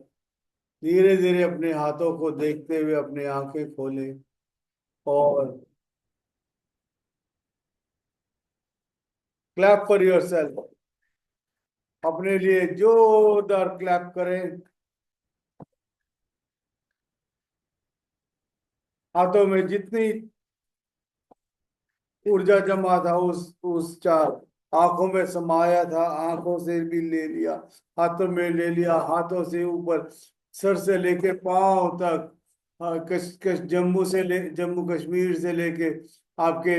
धीरे धीरे अपने हाथों को देखते हुए अपनी आंखें खोलें और क्लैप फॉर योरसेल्फ। अपने लिए जोरदार क्लैप करें। हाथों में जितनी ऊर्जा जमा था उस चार आंखों में समाया था, आंखों से भी ले लिया, हाथों में ले लिया, हाथों से ऊपर सर से लेके पांव तक। जम्मू कश्मीर से लेके आपके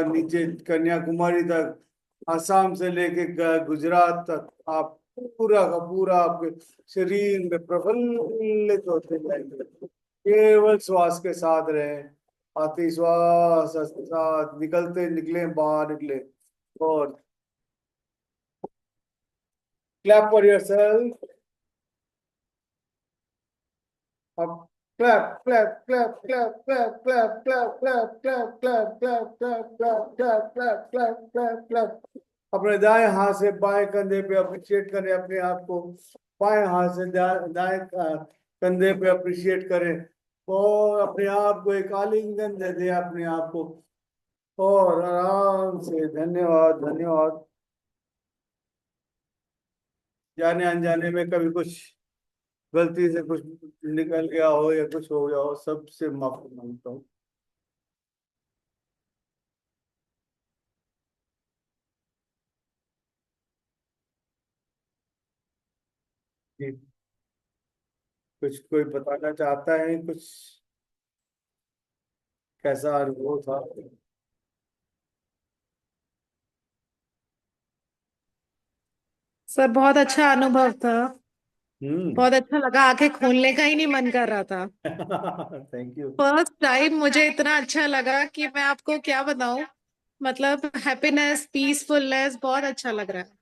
नीचे कन्याकुमारी तक, असम से लेके गुजरात तक, आप पूरा का पूरा आपके शरीर में प्रफुल्लित होते जाएंगे। केवल श्वास के साथ रहें। आती श्वास के साथ निकलते निकले बाहर निकले। और क्लैप फॉर योरसेल्फ। अब clap clap clap clap clap clap clap clap clap clap clap clap clap clap clap clap clap clap. अपने दाएं हाथ से बाएं कंधे पे अप्रिशिएट करें अपने आप को। बाएं हाथ से दाएं कंधे पे अप्रिशिएट करें और अपने आप को एक आलिंगन दे दें अपने आप को और आराम से धन्यवाद धन्यवाद। जाने अनजाने में कभी कुछ गलती से कुछ निकल गया हो या कुछ हो गया हो, सबसे माफी मांगता हूँ। जी, कुछ कोई बताना चाहता है कुछ, कैसा अनुभव था? सर बहुत अच्छा अनुभव था। हम्म। बहुत अच्छा लगा, आंखें खोलने का ही नहीं मन कर रहा था। Thank you. फर्स्ट टाइम मुझे इतना अच्छा लगा कि मैं आपको क्या बताऊं। मतलब हैप्पीनेस, पीसफुलनेस, बहुत अच्छा लग रहा है।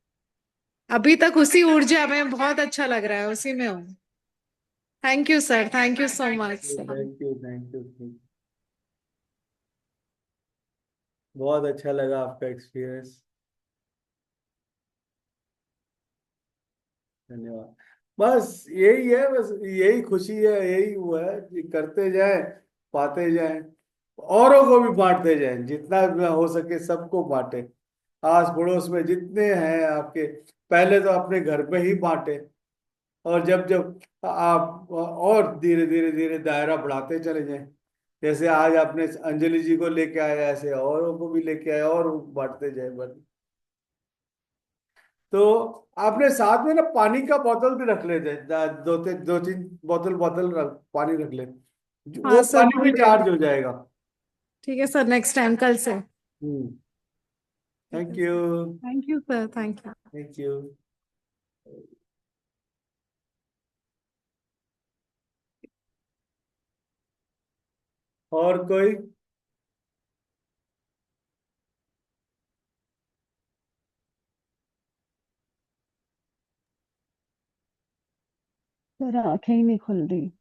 अभी तक उसी ऊर्जा में बहुत अच्छा लग रहा है, उसी में हूँ। Thank you sir, thank you so much sir. Thank you, thank you. बहुत अच्छा लगा आपका एक्सपीरियंस। धन्यवाद। बस यही है, बस यही खुशी है, यही हुआ है कि करते जाएं, पाते जाएं, औरों को भी बांटते जाएं, जितना भी हो सके सबको बांटे। आस पड़ोस में जितने हैं आपके, पहले तो अपने घर पे ही बांटे, और जब जब आप और धीरे धीरे धीरे दायरा बढ़ाते चले जाएं। जैसे आज आपने अंजलि जी को लेके आए, ऐसे औरों को भी लेके आए और बांटते जाए बस। तो आपने साथ में ना पानी का बोतल भी रख लेते, दो तीन बोतल पानी रख ले, वो हाँ सर, पानी भी ठीक है। चार्ज हो जाएगा। ठीक है सर, नेक्स्ट टाइम कल से। हम्म। ठीक थैंक है you. Sir. Thank you sir, thank you. Thank you. और कोई? सर आंखें ही नहीं खुल रही।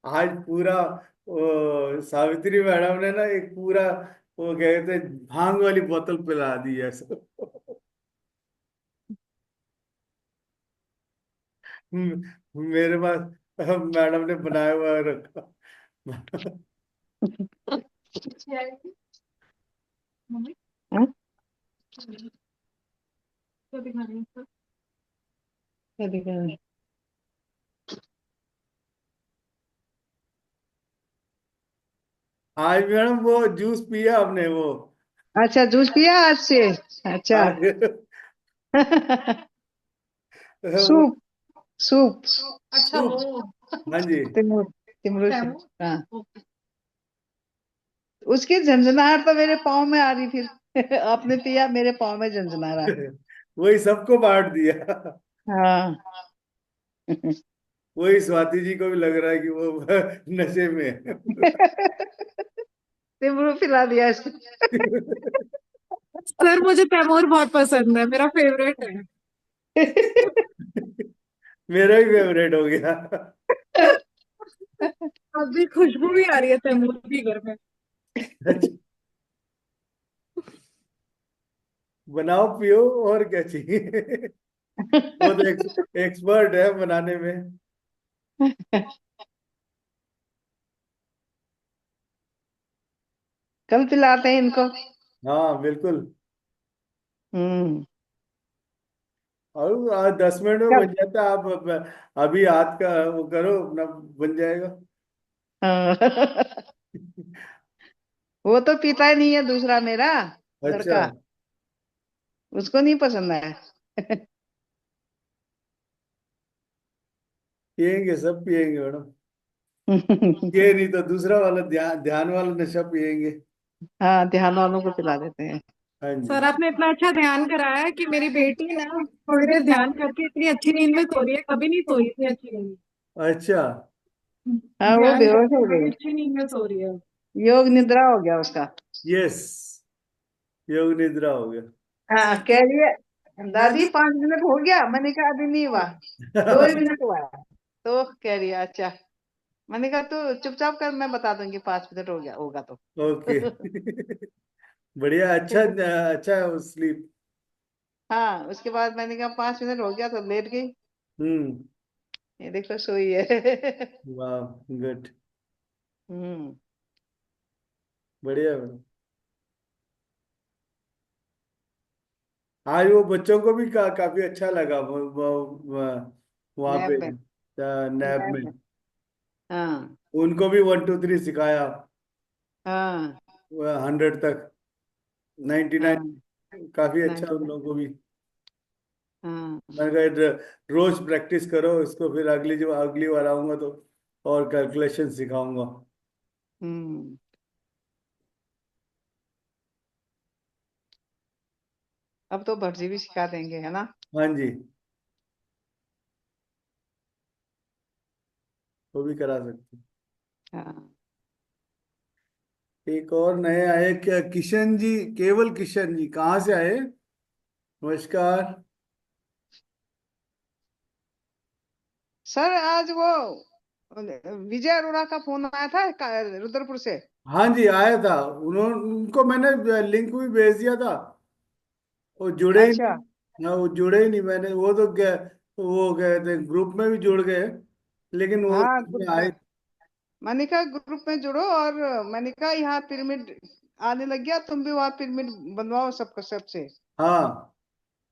आज पूरा सावित्री मैडम ने ना एक पूरा, वो कहते हैं, भांग वाली बोतल पिला दी है सबको। मेरे पास मैडम ने बनाया हुआ रखा। हाँ? आज मैडम वो जूस पिया आपने वो? अच्छा, जूस पिया आज से? अच्छा। आज वो सूप। सूप। अच्छा सूप। वो। हाँ जी। तिमूर। तिमरूर से। हाँ। उसकी झंझनाहट तो मेरे पाँव में आ रही फिर। आपने पिया, मेरे पाँव में झंझना रहा। वही सबको बांट दिया। हाँ। वही स्वाति जी को भी लग रहा है कि वो नशे में है। तिमरू पिला दिया इसको। सर मुझे तैमूर बहुत पसंद है, मेरा फेवरेट है। मेरा ही फेवरेट हो गया। अभी खुशबू भी आ रही है तैमूर की घर में। अच्छा, बनाओ पियो, और क्या चाहिए। वो तो एक्सपर्ट है बनाने में। कल पिलाते हैं इनको। हाँ बिल्कुल। हम्म। और आज 10 मिनट में कब? बन जाता है। आप अभी हाथ का वो करो अपना, बन जाएगा। हाँ। वो तो पीता ही नहीं है, दूसरा मेरा अच्छा। लड़का। उसको नहीं पसंद है। पियेंगे, सब पियेंगे मैडम। ये नहीं तो दूसरा वाला ध्यान ध्यान वाला नशा पियेंगे। हाँ, ध्यान वालों को पिला देते हैं। हाँ सर जी। आपने इतना अच्छा ध्यान कराया है कि मेरी बेटी ना थोड़ी देर ध्यान करके इतनी अच्छी नींद में सो रही है, कभी नहीं सोई इतनी अच्छी नींद। अच्छा। हाँ, वो ध्यान बेहोश करके हो बड़ी गई। अच्छी नींद में सो रही है। योग निद्रा हो गया उसका। यस, योग निद्रा हो गया। हाँ, कह रही है दादी 5 मिनट हो गया। मैंने कहा अभी नहीं हुआ, 2 ही मिनट हुआ है। तो कह रही है अच्छा। मैंने कहा तू चुपचाप कर, मैं बता दूंगी 5 मिनट हो गया होगा तो। ओके। बढ़िया, अच्छा। अच्छा स्लीप। हाँ, उसके बाद मैंने कहा 5 मिनट हो गया तो लेट गई। हम्म। ये देखो सोई है। वाह, गुड। हम्म। बढ़िया मैडम। आज वो बच्चों को भी काफी अच्छा लगा वहां नैब पे में। नैब नैब में। में। हाँ। उनको भी 1 2 3 सिखाया, हाँ। 100 तक, 99। हाँ। काफी अच्छा उन 99। लोगों को भी। हाँ। मैंने कहा रोज प्रैक्टिस करो इसको, फिर अगली बार आऊंगा तो और कैलकुलेशन सिखाऊंगा। हम्म। अब तो भटजी भी सिखा देंगे, है ना? हाँ जी, वो भी करा सकते हाँ। हैं। एक और नए आए क्या, किशन जी, केवल किशन जी, कहाँ से आए? नमस्कार। सर आज वो विजय अरोड़ा का फोन आया था रुद्रपुर से। हाँ जी, आया था। उनको मैंने लिंक भी भेज दिया था, वो जुड़े ही अच्छा। नहीं। हाँ, वो जुड़े ही नहीं। मैंने वो तो वो गए थे ग्रुप में भी जुड़ गए, लेकिन वो हाँ, उसमें आए। मैंने कहा ग्रुप में जुड़ो, और मैंने कहा यहाँ पिरामिड आने लग गया, तुम भी वहाँ पिरामिड बनवाओ सबको, सबसे हाँ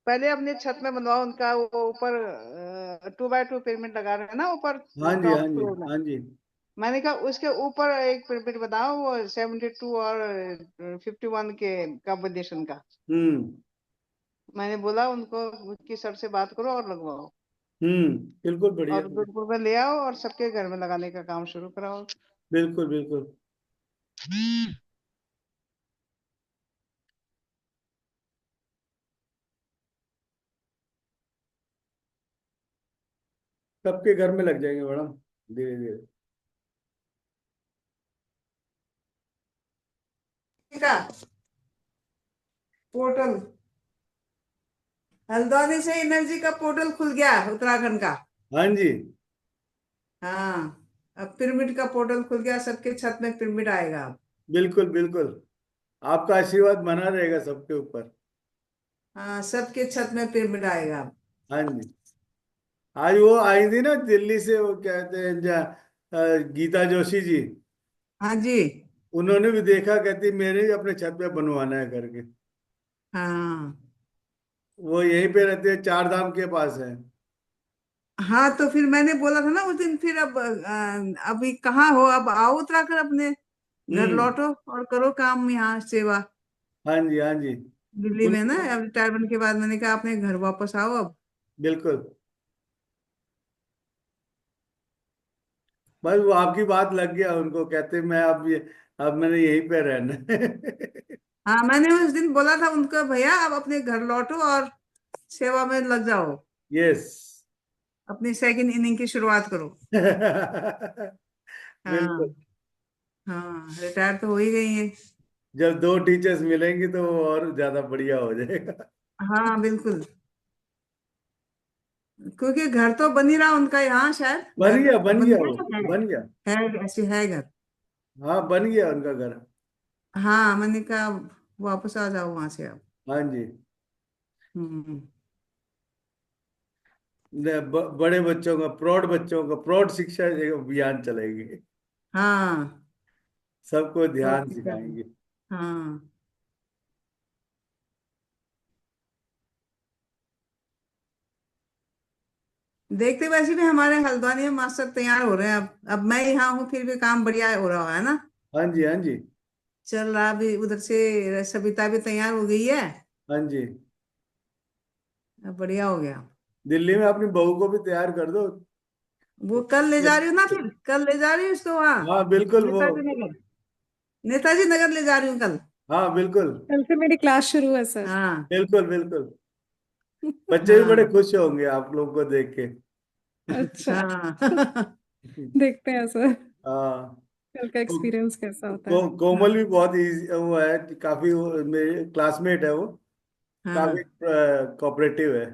पहले अपने छत में बनवाओ उनका, वो ऊपर 2x2 पिरामिड लगा रहे हैं ना ऊपर हाँ जी, हाँ टॉप जी, फ्लोर में। हाँ जी। मैंने कहा उसके ऊपर एक पिरामिड बनाओ, वो 72 और 51 के कॉम्बिनेशन का। हम्म। मैंने बोला उनको, उसकी सर से बात करो और लगवाओ, बिल्कुल बढ़िया। और रुद्रपुर में ले आओ और सबके घर में लगाने का काम शुरू कराओ। बिल्कुल बिल्कुल। सबके घर में लग जाएंगे मैडम, धीरे धीरे। का पोर्टल, हल्द्वानी से एनर्जी का पोर्टल खुल गया उत्तराखंड का। हाँ जी, हाँ, अब पिरामिड का पोर्टल खुल गया, सबके छत में पिरामिड आएगा अब। बिल्कुल बिल्कुल। आपका आशीर्वाद बना रहेगा सबके ऊपर। हाँ, सबके छत में पिरामिड आएगा अब। हाँ जी। आज वो आई थी ना दिल्ली से, वो कहते हैं गीता जोशी जी। हाँ जी। उन्होंने भी देखा, कहती मेरे भी अपने छत पे बनवाना है करके। हाँ। वो यहीं पे रहते हैं, चार धाम के पास है। हाँ, तो फिर मैंने बोला था ना उस दिन, फिर अब अभी कहाँ हो, अब आओ उत्तराखंड, अपने घर हम्म। लौटो और करो काम यहाँ, सेवा हाँ जी, हाँ जी। दिल्ली में ना। उनको अब रिटायरमेंट के बाद मैंने कहा अपने घर वापस आओ अब। बिल्कुल। बस वो आपकी बात लग गया उनको, कहते मैं अब मैंने यहीं पे रहना है। हाँ, मैंने उस दिन बोला था उनको, भैया अब अपने घर लौटो और सेवा में लग जाओ, यस। अपनी सेकंड इनिंग की शुरुआत करो। बिल्कुल। हाँ। हाँ, रिटायर तो हो ही गई है। जब दो टीचर्स मिलेंगे तो वो और ज्यादा बढ़िया हो जाएगा। हाँ बिल्कुल, क्योंकि घर तो बन ही रहा उनका यहाँ, शायद बन घर गया, बन बन गया, वो गया बन गया। है ऐसे है घर। हाँ, बन गया उनका घर। हाँ, मैंने कहा वापस आ जाओ वहां से अब। हाँ जी। हम्म। बड़े बच्चों का, प्रौढ़ बच्चों का, प्रौढ़ शिक्षा एक अभियान चलेगी। हाँ। सबको और ध्यान क्या। सिखाएंगे। हाँ, देखते वैसे भी हमारे हल्द्वानी में मास्टर तैयार हो रहे हैं अब मैं यहाँ हूँ फिर भी काम बढ़िया हो रहा है ना। हाँ जी, हाँ जी, चल रहा भी उधर से, सविता भी तैयार हो गई है, हाँ जी। अब बढ़िया हो गया। दिल्ली में अपनी बहू को भी तैयार कर दो। वो कल ले जा रही हूँ ना, फिर कल ले जा रही हूँ उसको वहाँ हाँ बिल्कुल, वो। नेताजी नगर, नेताजी नगर ले जा रही हूँ कल। हाँ बिल्कुल। कल से मेरी क्लास शुरू है सर। हाँ। बिल्कुल बिल्कुल। बच्चे भी बड़े हाँ। खुश होंगे आप लोग को देख के। अच्छा। हाँ। देखते हैं सर हाँ। कल का को, एक्सपीरियंस कैसा होता है। कोमल हाँ। भी बहुत इजी वो है, काफी वो मेरे क्लासमेट है वो। काफी हाँ। कोऑपरेटिव है।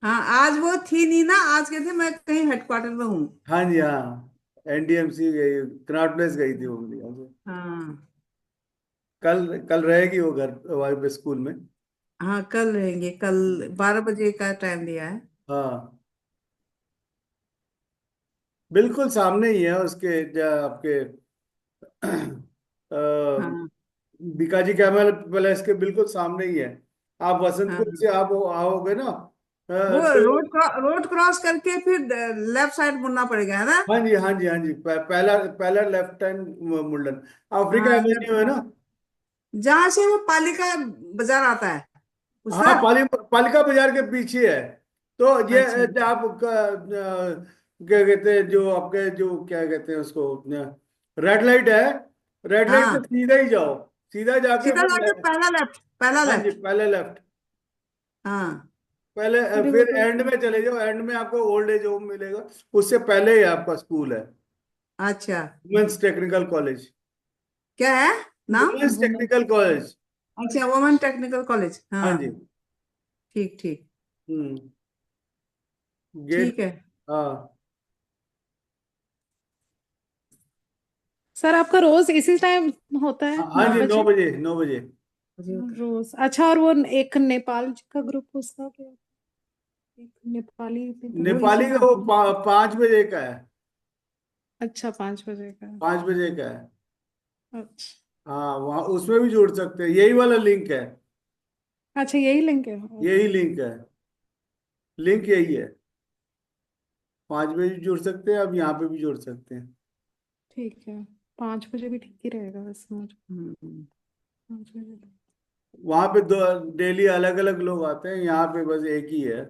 हाँ, आज वो थी नहीं ना, आज कहते मैं कहीं हेडक्वार्टर में हूँ। हाँ जी, हाँ। एनडीएमसी गई, कनॉट प्लेस गई थी वो मेरे ख्याल से। हाँ। कल कल रहेगी वो घर, वहीं पे स्कूल में। हाँ, कल रहेंगे, कल 12 बजे का टाइम दिया है। हाँ बिल्कुल, सामने ही है उसके, आपके हाँ। बीकाजी कैमल पैलेस के बिल्कुल सामने ही है। आप हाँ, वसंतपुर से आप आओगे ना, वो तो रोड क्रॉस करके फिर लेफ्ट साइड मुड़ना पड़ेगा, है ना? हाँ जी, हाँ जी, हाँ जी। पहला पहला लेफ्ट हैंड मुंडन, अफ्रीका हाँ, एवेन्यू है ना। जहाँ से वो पालिका बाजार आता है उस हाँ, तरफ। पालिका बाजार के पीछे है। तो ये अच्छा। आप क्या कहते हैं, जो आपके जो क्या कहते हैं उसको, रेड लाइट है। रेड लाइट से हाँ, सीधा ही जाओ, सीधा जाके सीधा फिर जाके पहला लेफ्ट, पहला हाँ जी, लेफ्ट। पहले लेफ्ट। हाँ पहले अरे वो फिर तो एंड में चले जाओ, एंड में आपको ओल्ड एज होम मिलेगा, उससे पहले ही आपका स्कूल है, अच्छा वुमेन्स टेक्निकल कॉलेज। क्या है नाम? Women's technical college. अच्छा वुमेन टेक्निकल कॉलेज, हाँ हाँ जी। ठीक ठीक हम्म। गेट। ठीक है। हाँ। सर आपका रोज इसी टाइम होता है, हाँ 9 जी, बजे 9 बजे, 9 बजे। रोज? अच्छा, और वो एक नेपाल का ग्रुप, उसका क्या? एक नेपाली वो इसी नेपाली का वो टाइम। 5 बजे का है। अच्छा, 5 बजे का। 5 बजे का है। अच्छा। हाँ, वहाँ उसमें भी जुड़ सकते हैं, यही वाला लिंक है। अच्छा, यही लिंक है। यही ओके। लिंक है, लिंक यही है। 5 बजे भी जुड़ सकते हैं, अब यहाँ पे भी जुड़ सकते हैं। ठीक है, 5 बजे भी ठीक ही रहेगा वैसे मुझे। हम्म। 5 बजे। वहां पे दो डेली अलग अलग लोग आते हैं, यहाँ पे बस एक ही है।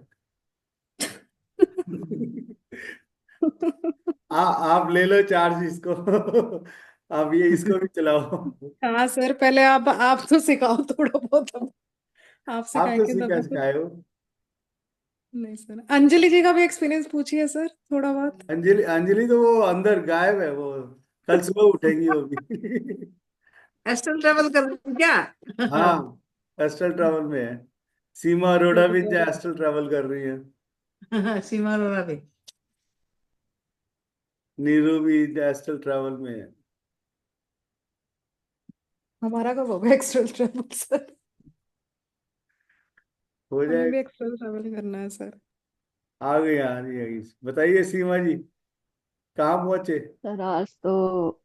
आप ले लो चार्ज इसको। आप ये इसको भी चलाओ। हाँ सर, पहले आप तो सिखाओ थोड़ा बहुत अब। आप आप तो सिखाएंगे सीखा तभी तो। सिखाए हो। नहीं सर, अंजलि जी का भी एक्सपीरियंस पूछिए सर थोड़ा बहुत। अंजलि, अंजलि तो वो अंदर गायब है, वो कल सुबह उठेंगी वो भी। एस्ट्रल ट्रेवल कर रहे हैं क्या? हाँ, एस्ट्रल ट्रैवल में है। सीमा अरोड़ा भी एस्ट्रल ट्रैवल कर रही है। सीमा अरोड़ा भी। नीरू भी एस्ट्रल ट्रैवल में है। हमारा कब होगा एक्स्ट्रा ट्रेवल सर? हो हमें जाए। भी एक्स्ट्रा ट्रेवल करना है सर। आ गई, आ रही है। बताइए सीमा जी, कहाँ पहुंचे? सर आज तो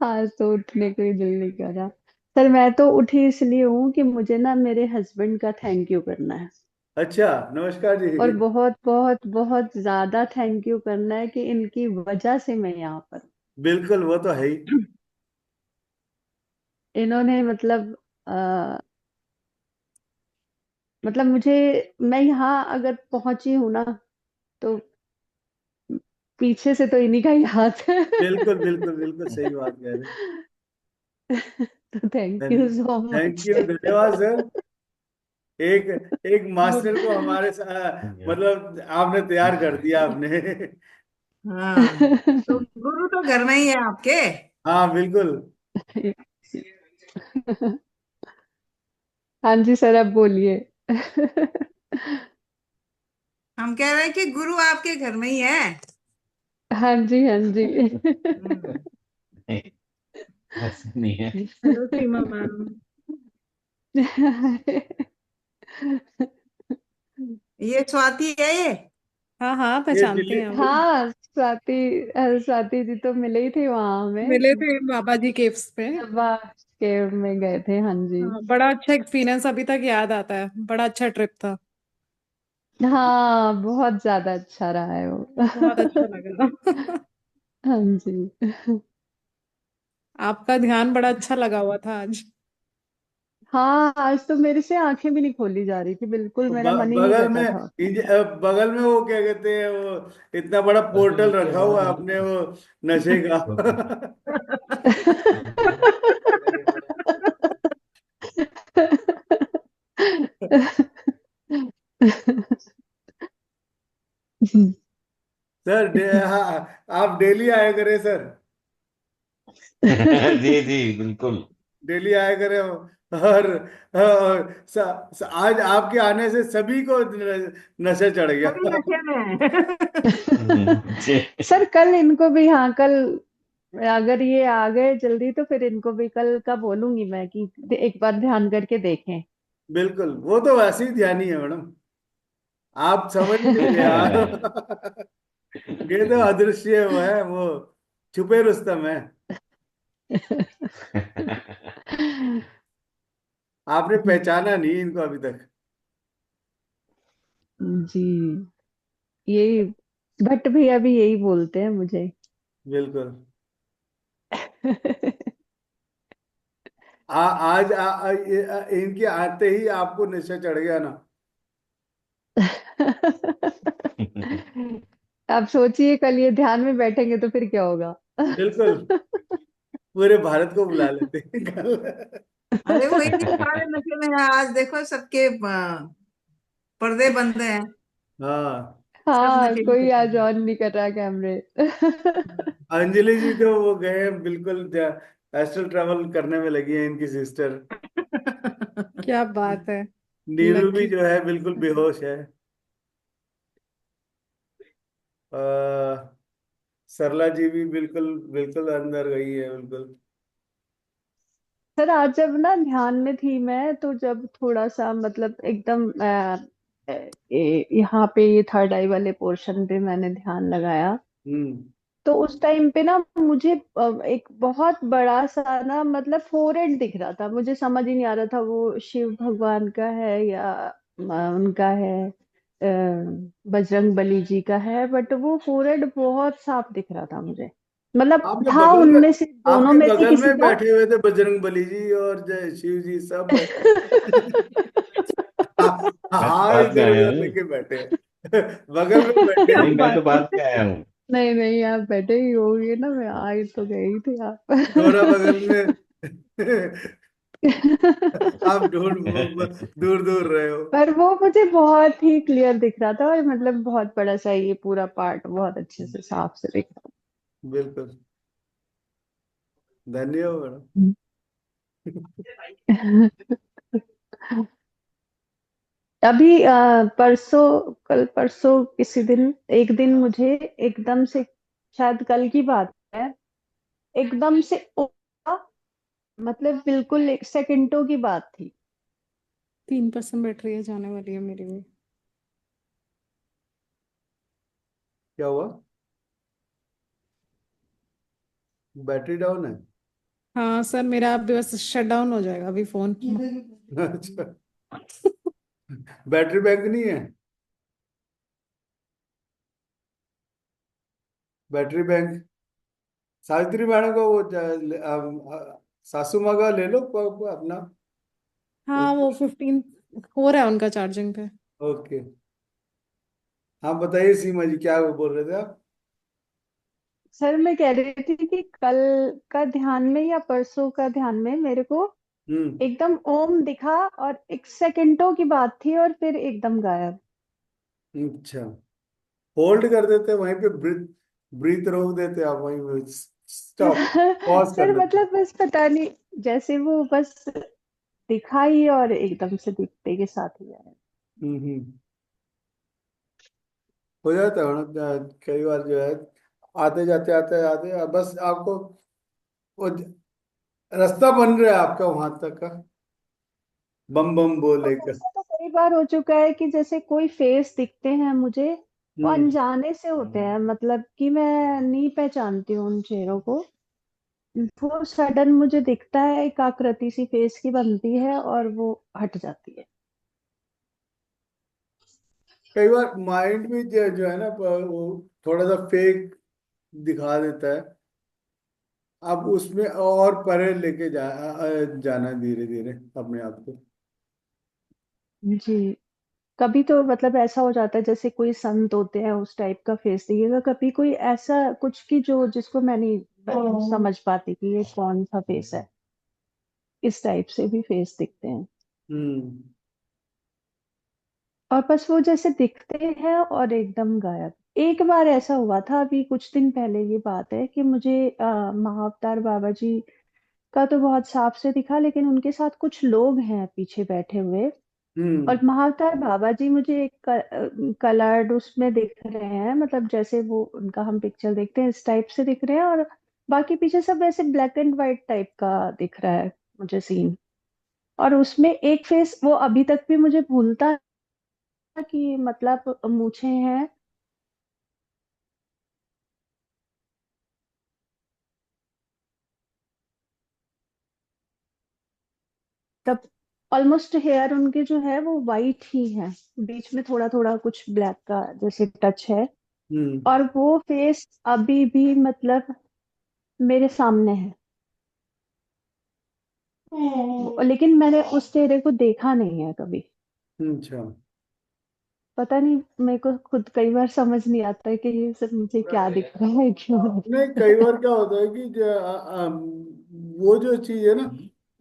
आज तो उठने को ही दिल नहीं कर रहा। सर मैं तो उठी इसलिए हूँ कि मुझे ना मेरे हस्बैंड का थैंक यू करना है। अच्छा, नमस्कार और जी। बहुत बहुत बहुत ज्यादा थैंक यू करना है कि इनकी वजह से मैं यहाँ पर हूँ। बिल्कुल, वो तो है ही। इन्होंने मतलब मुझे, मैं यहाँ अगर पहुंची हूँ ना तो पीछे से तो इन्हीं का ही हाथ है। बिल्कुल बिल्कुल बिल्कुल सही बात कह रहे तो थैंक हैं। You so thank much. You, धन्यवाद सर। एक एक मास्टर को हमारे मतलब आपने तैयार कर दिया आपने। हाँ तो गुरु तो घर में ही है आपके। हाँ बिल्कुल। हाँ जी सर, अब बोलिए। हम कह रहे हैं कि गुरु आपके घर में ही है। हाँ जी, हाँ जी। हम्म। नहीं, ऐसा नहीं है। हेलो सीमा मैम। ये स्वाति है ये। हाँ हाँ, ये पहचानते दिल्ली। हैं हम। हाँ, स्वाति जी तो मिले ही थे वहां हमें मिले थे बाबा जी केव्स पे। जब केव में गए थे। हाँ जी। हाँ, बड़ा अच्छा एक्सपीरियंस अभी तक याद आता है, बड़ा अच्छा ट्रिप था। हाँ, बहुत ज्यादा अच्छा रहा है बहुत अच्छा वो। लगा। हाँ जी। आपका ध्यान बड़ा अच्छा लगा हुआ था आज। हाँ, आज तो मेरे से आंखें भी नहीं खोली जा रही थी, बिल्कुल मेरा मन ही नहीं बगल करता में था। बगल में वो क्या कहते हैं, वो इतना बड़ा पोर्टल रखा हुआ है आपने, वो नशे का। सर हाँ, आप डेली आया करें सर। जी जी बिल्कुल। डेली आया करें। और आज आपके आने से सभी को नशा चढ़ गया। सभी नशे में है। जी। सर कल इनको भी, हाँ कल अगर ये आ गए जल्दी तो फिर इनको भी कल का बोलूंगी मैं कि एक बार ध्यान करके देखें। बिल्कुल, वो तो वैसे ही ध्यानी है मैडम, आप समझ लीजिए यार। ये तो अदृश्य वो है, वो छुपे रुस्तम है। आपने पहचाना नहीं इनको अभी तक। जी, यही भट्ट भैया भी यही बोलते हैं मुझे। बिल्कुल। आज इनके आते ही आपको नशा चढ़ गया ना। आप सोचिए कल ये ध्यान में बैठेंगे तो फिर क्या होगा। बिल्कुल, पूरे भारत को बुला लेते हैं कल। अरे वही सारे नशे में हैं। आज देखो सबके पर्दे बंद हैं, हाँ, सब हाँ, नशे में कोई चल आज ऑन नहीं कर रहा कैमरे। अंजलि जी तो वो गए हैं, बिल्कुल एस्ट्रल ट्रैवल करने में लगी है इनकी सिस्टर। रहे। क्या बात है। नीरू भी लकी। जो है बिल्कुल बेहोश है। आ, सरला जी भी बिल्कुल बिल्कुल अंदर गई है बिल्कुल। सर आज जब ना ध्यान में थी मैं, तो जब थोड़ा सा मतलब एकदम यहाँ पे ये थर्ड आई वाले पोर्शन पे मैंने ध्यान लगाया, हम्म। तो उस टाइम पे ना मुझे एक बहुत बड़ा सा ना मतलब फोरहेड दिख रहा था। मुझे समझ ही नहीं आ रहा था वो शिव भगवान का है या उनका है, बजरंग बली जी का है, बट वो फोरहेड बहुत साफ दिख रहा था मुझे। मतलब आपके था बगल में, उनमें से, दोनों आपके में से बगल किसी में का। बैठे हुए थे बजरंग बली जी और जय शिव जी सब बैठे। हाँ, मैं तो हाँ, बाद में इधर आया उधर हूँ। लेके बैठे हैं। बगल में बैठे क्या नहीं, हैं। मैं तो बात बाद है। में आया हूँ। नहीं नहीं, आप बैठे ही होंगे ना, मैं आई तो गई थी आप। दोनों बगल में। आप ढूंढ दूर दूर रहे हो। पर वो मुझे बहुत ही क्लियर दिख रहा था, और मतलब बहुत बड़ा सा ये पूरा पार्ट बहुत अच्छे से साफ से दिख रहा बिल्कुल। धन्यवाद था। अभी परसों, कल परसों किसी दिन, एक दिन मुझे एकदम से, शायद कल की बात है, एकदम से उठा, मतलब बिल्कुल एक सेकंडों की बात थी। 3% बैटरी है, जाने वाली है मेरी भी। क्या हुआ? बैटरी डाउन है? हाँ सर, मेरा अभी बस शट डाउन हो जाएगा अभी फोन। अच्छा, बैटरी बैंक नहीं है? बैटरी बैंक सावित्री मैडम का वो सासू माँ का ले लो अपना। हाँ, वो 15 हो रहा है उनका चार्जिंग पे। ओके। हाँ, बताइए सीमा जी, क्या वो बोल रहे थे आप? सर मैं कह रही थी कि कल का ध्यान में या परसों का ध्यान में मेरे को हम्म। एकदम ओम दिखा, और एक सेकंडों की बात थी और फिर एकदम गायब। अच्छा, होल्ड कर देते वहीं पे, ब्रीथ ब्रीथ रोक देते आप वहीं पे, स्टॉप, पॉज कर सर देते। मतलब बस पता नहीं, जैसे वो बस दिखा ही और एकदम से दिखते के साथ ही गायब। हम्म। हो जाता है ना, कई बार जो है आते जाते आते आते बस आपको वो रास्ता बन रहा है आपका वहां तक का, बम बम और बोले का। ऐसा तो कई बार हो चुका है कि जैसे कोई फेस दिखते हैं मुझे, वो हम्म। अनजाने से होते हैं, मतलब कि मैं नहीं पहचानती हूँ उन चेहरों को। वो सडन मुझे दिखता है, एक आकृति सी फेस की बनती है और वो हट जाती है। कई बार माइंड भी जो है ना, वो थोड़ा सा फेक दिखा देता है। अब उसमें और परे लेके जाना धीरे धीरे अपने आप को। जी। कभी तो मतलब ऐसा हो जाता है जैसे कोई संत होते हैं उस टाइप का फेस दिखेगा, कभी कोई ऐसा कुछ की जो जिसको मैं नहीं समझ पाती कि ये कौन सा फेस है। इस टाइप से भी फेस दिखते हैं। हम्म। और बस वो जैसे दिखते हैं और एकदम गायब। एक बार ऐसा हुआ था, अभी कुछ दिन पहले ये बात है, कि मुझे महाअवतार बाबा जी का तो बहुत साफ से दिखा, लेकिन उनके साथ कुछ लोग हैं पीछे बैठे हुए। और हम्म। महाअवतार बाबा जी मुझे एक कलर्ड उसमें दिख रहे हैं, मतलब जैसे वो उनका हम पिक्चर देखते हैं इस टाइप से दिख रहे हैं, और बाकी पीछे सब वैसे ब्लैक एंड व्हाइट टाइप का दिख रहा है मुझे सीन। और उसमें एक फेस वो अभी तक भी मुझे भूलता है कि मतलब मूछें हैं, तब ऑलमोस्ट हेयर उनके जो है वो वाइट ही है, बीच में थोड़ा थोड़ा कुछ ब्लैक का जैसे टच है। हम्म। और वो फेस अभी भी मतलब मेरे सामने है, लेकिन मैंने उस चेहरे को देखा नहीं है कभी। अच्छा। पता नहीं, मेरे को खुद कई बार समझ नहीं आता है कि ये सब मुझे क्या दिख रहा है, क्यों दिख नहीं, रहा कई है। बार क्या होता है कि वो जो चीज है ना,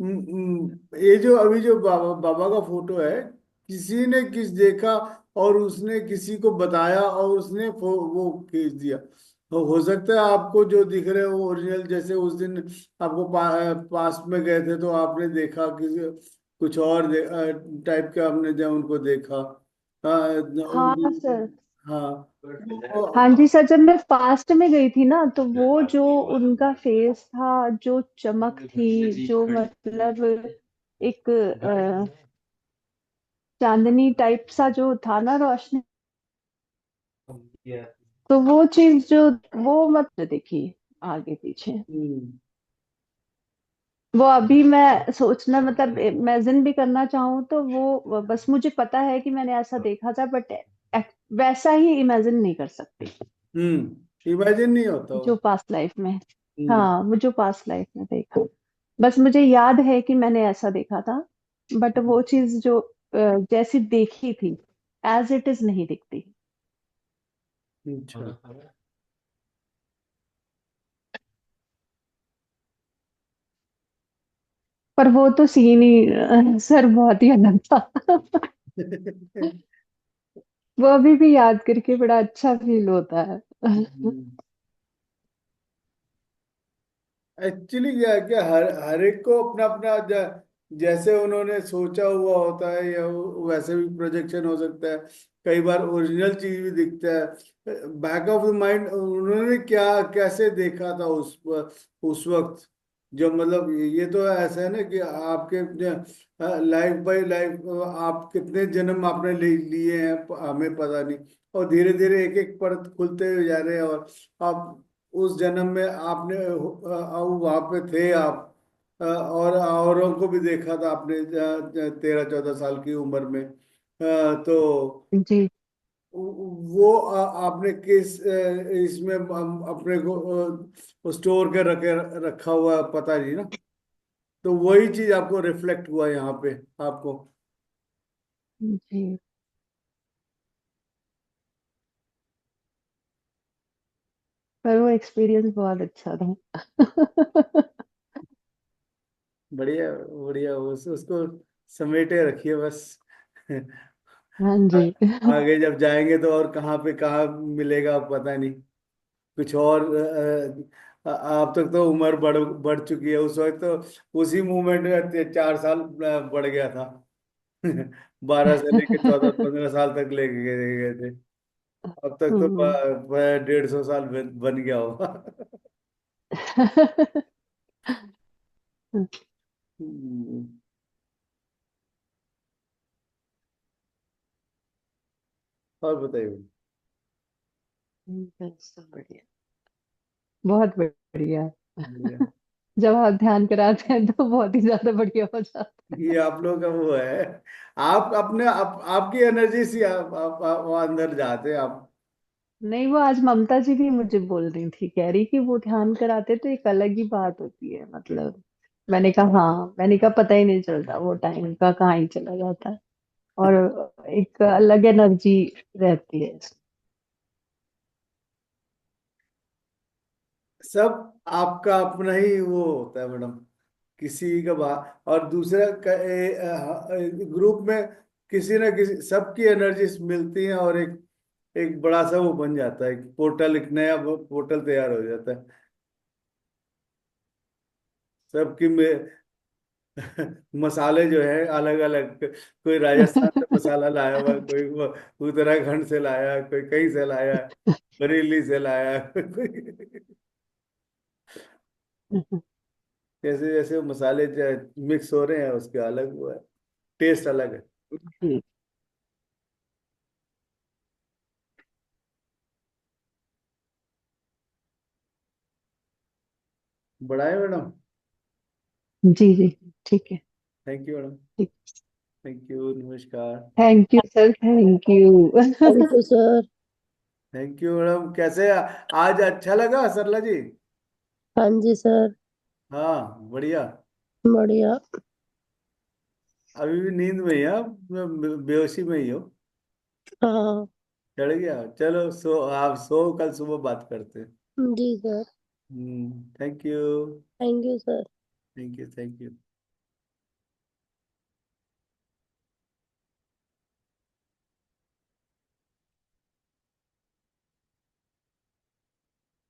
ये जो अभी जो बाबा बाबा का फोटो है, किसी ने किस देखा और उसने किसी को बताया और उसने वो खींच दिया। तो हो सकता है आपको जो दिख रहे हो ओरिजिनल, जैसे उस दिन आपको पास्ट में गए थे तो आपने देखा किसी कुछ और टाइप का, आपने जब उनको देखा। हाँ उनकी। सर। हाँ। हाँ जी सर, जब मैं फास्ट में गई थी ना, तो वो जो उनका फेस था, जो चमक थी, जो मतलब एक चांदनी टाइप सा जो था ना, रोशनी, तो वो चीज जो, वो मत देखिए आगे पीछे। हम्म। वो अभी मैं सोचना, मतलब इमेजिन भी करना चाहूँ तो वो बस मुझे पता है कि मैंने ऐसा देखा था, बट वैसा ही इमेजिन नहीं कर सकती इमेजिन नहीं होता जो वो। पास्ट लाइफ में। हम्म। हाँ, वो जो पास्ट लाइफ में देखा, बस मुझे याद है कि मैंने ऐसा देखा था, बट वो चीज जो जैसी देखी थी, एज इट इज नहीं दिखती। अच्छा। पर वो तो सीन ही सर बहुत ही अलग था। वो अभी भी याद करके बड़ा अच्छा फील होता है। एक्चुअली क्या है, क्या हर हर एक को अपना अपना जैसे उन्होंने सोचा हुआ होता है, या वैसे भी प्रोजेक्शन हो सकता है। कई बार ओरिजिनल चीज भी दिखता है, बैक ऑफ द माइंड उन्होंने क्या कैसे देखा था उस वक्त। जो मतलब ये तो ऐसा है ना कि आपके लाइफ बाय लाइफ आप कितने जन्म आपने लिए हैं, हमें पता नहीं। और धीरे धीरे एक एक परत खुलते हुए जा रहे हैं, और आप उस जन्म में आपने वहां पे थे आप, और औरों को भी देखा था आपने 13-14 साल की उम्र में। तो जी वो आपने किस इसमें अपने को स्टोर कर रखा हुआ पता नहीं ना। तो वही चीज आपको रिफ्लेक्ट हुआ यहाँ पे आपको। जी। पर वो एक्सपीरियंस बहुत अच्छा था। बढ़िया बढ़िया, उसको समेटे रखिए बस। हाँ जी। आगे जब जाएंगे तो और कहाँ पे कहाँ मिलेगा पता नहीं। कुछ और आप तक तो उम्र बढ़ बढ़ चुकी है, उस वक्त तो उसी मूवमेंट में 4 साल बढ़ गया था। 12 से लेके 14-15 साल तक लेके गए गए थे। अब तक तो हम्म। 150 साल बन गया होगा। हम्म। और बताइए। बस बढ़िया, बहुत बढ़िया। बढ़िया। जब आप ध्यान कराते हैं तो बहुत ही ज्यादा बढ़िया हो जाता ये आप लोग का वो है, आप अपने आपकी एनर्जी से आप अंदर जाते हैं आप। है। नहीं, वो आज ममता जी भी मुझे बोल रही थी, कह रही कि वो ध्यान कराते तो एक अलग ही बात होती है, मतलब। मैंने कहा हाँ, मैंने कहा पता ही नहीं चलता, वो टाइम का कहाँ ही चला जाता है, और एक अलग एनर्जी रहती है। सब आपका अपना ही वो होता है मैडम, किसी का बात और दूसरा ग्रुप में किसी ना किसी सबकी एनर्जी मिलती है, और एक एक बड़ा सा वो बन जाता है, एक पोर्टल, एक नया पोर्टल तैयार हो जाता है सबकी में। मसाले जो है अलग अलग, कोई राजस्थान से मसाला लाया हुआ, कोई वो उत्तराखंड से लाया, कोई कहीं से लाया, बरेली से लाया। कोई जैसे जैसे मसाले मिक्स हो रहे हैं उसके अलग वो है, टेस्ट अलग है। जी बड़ा है मैडम। जी जी, ठीक है। Thank you madam. ठीक। थैंक यू, नमस्कार। Thank you sir, thank you. Thank you sir. Thank you madam. कैसे आज अच्छा लगा सरला जी? हाँ जी सर। हाँ बढ़िया। बढ़िया। अभी भी नींद में ही? आप बेहोशी में ही हो? हाँ। चढ़ गया? चलो सो, आप सो, कल सुबह बात करते हैं। जी sir. Thank you. Thank you sir. Thank you. Thank you.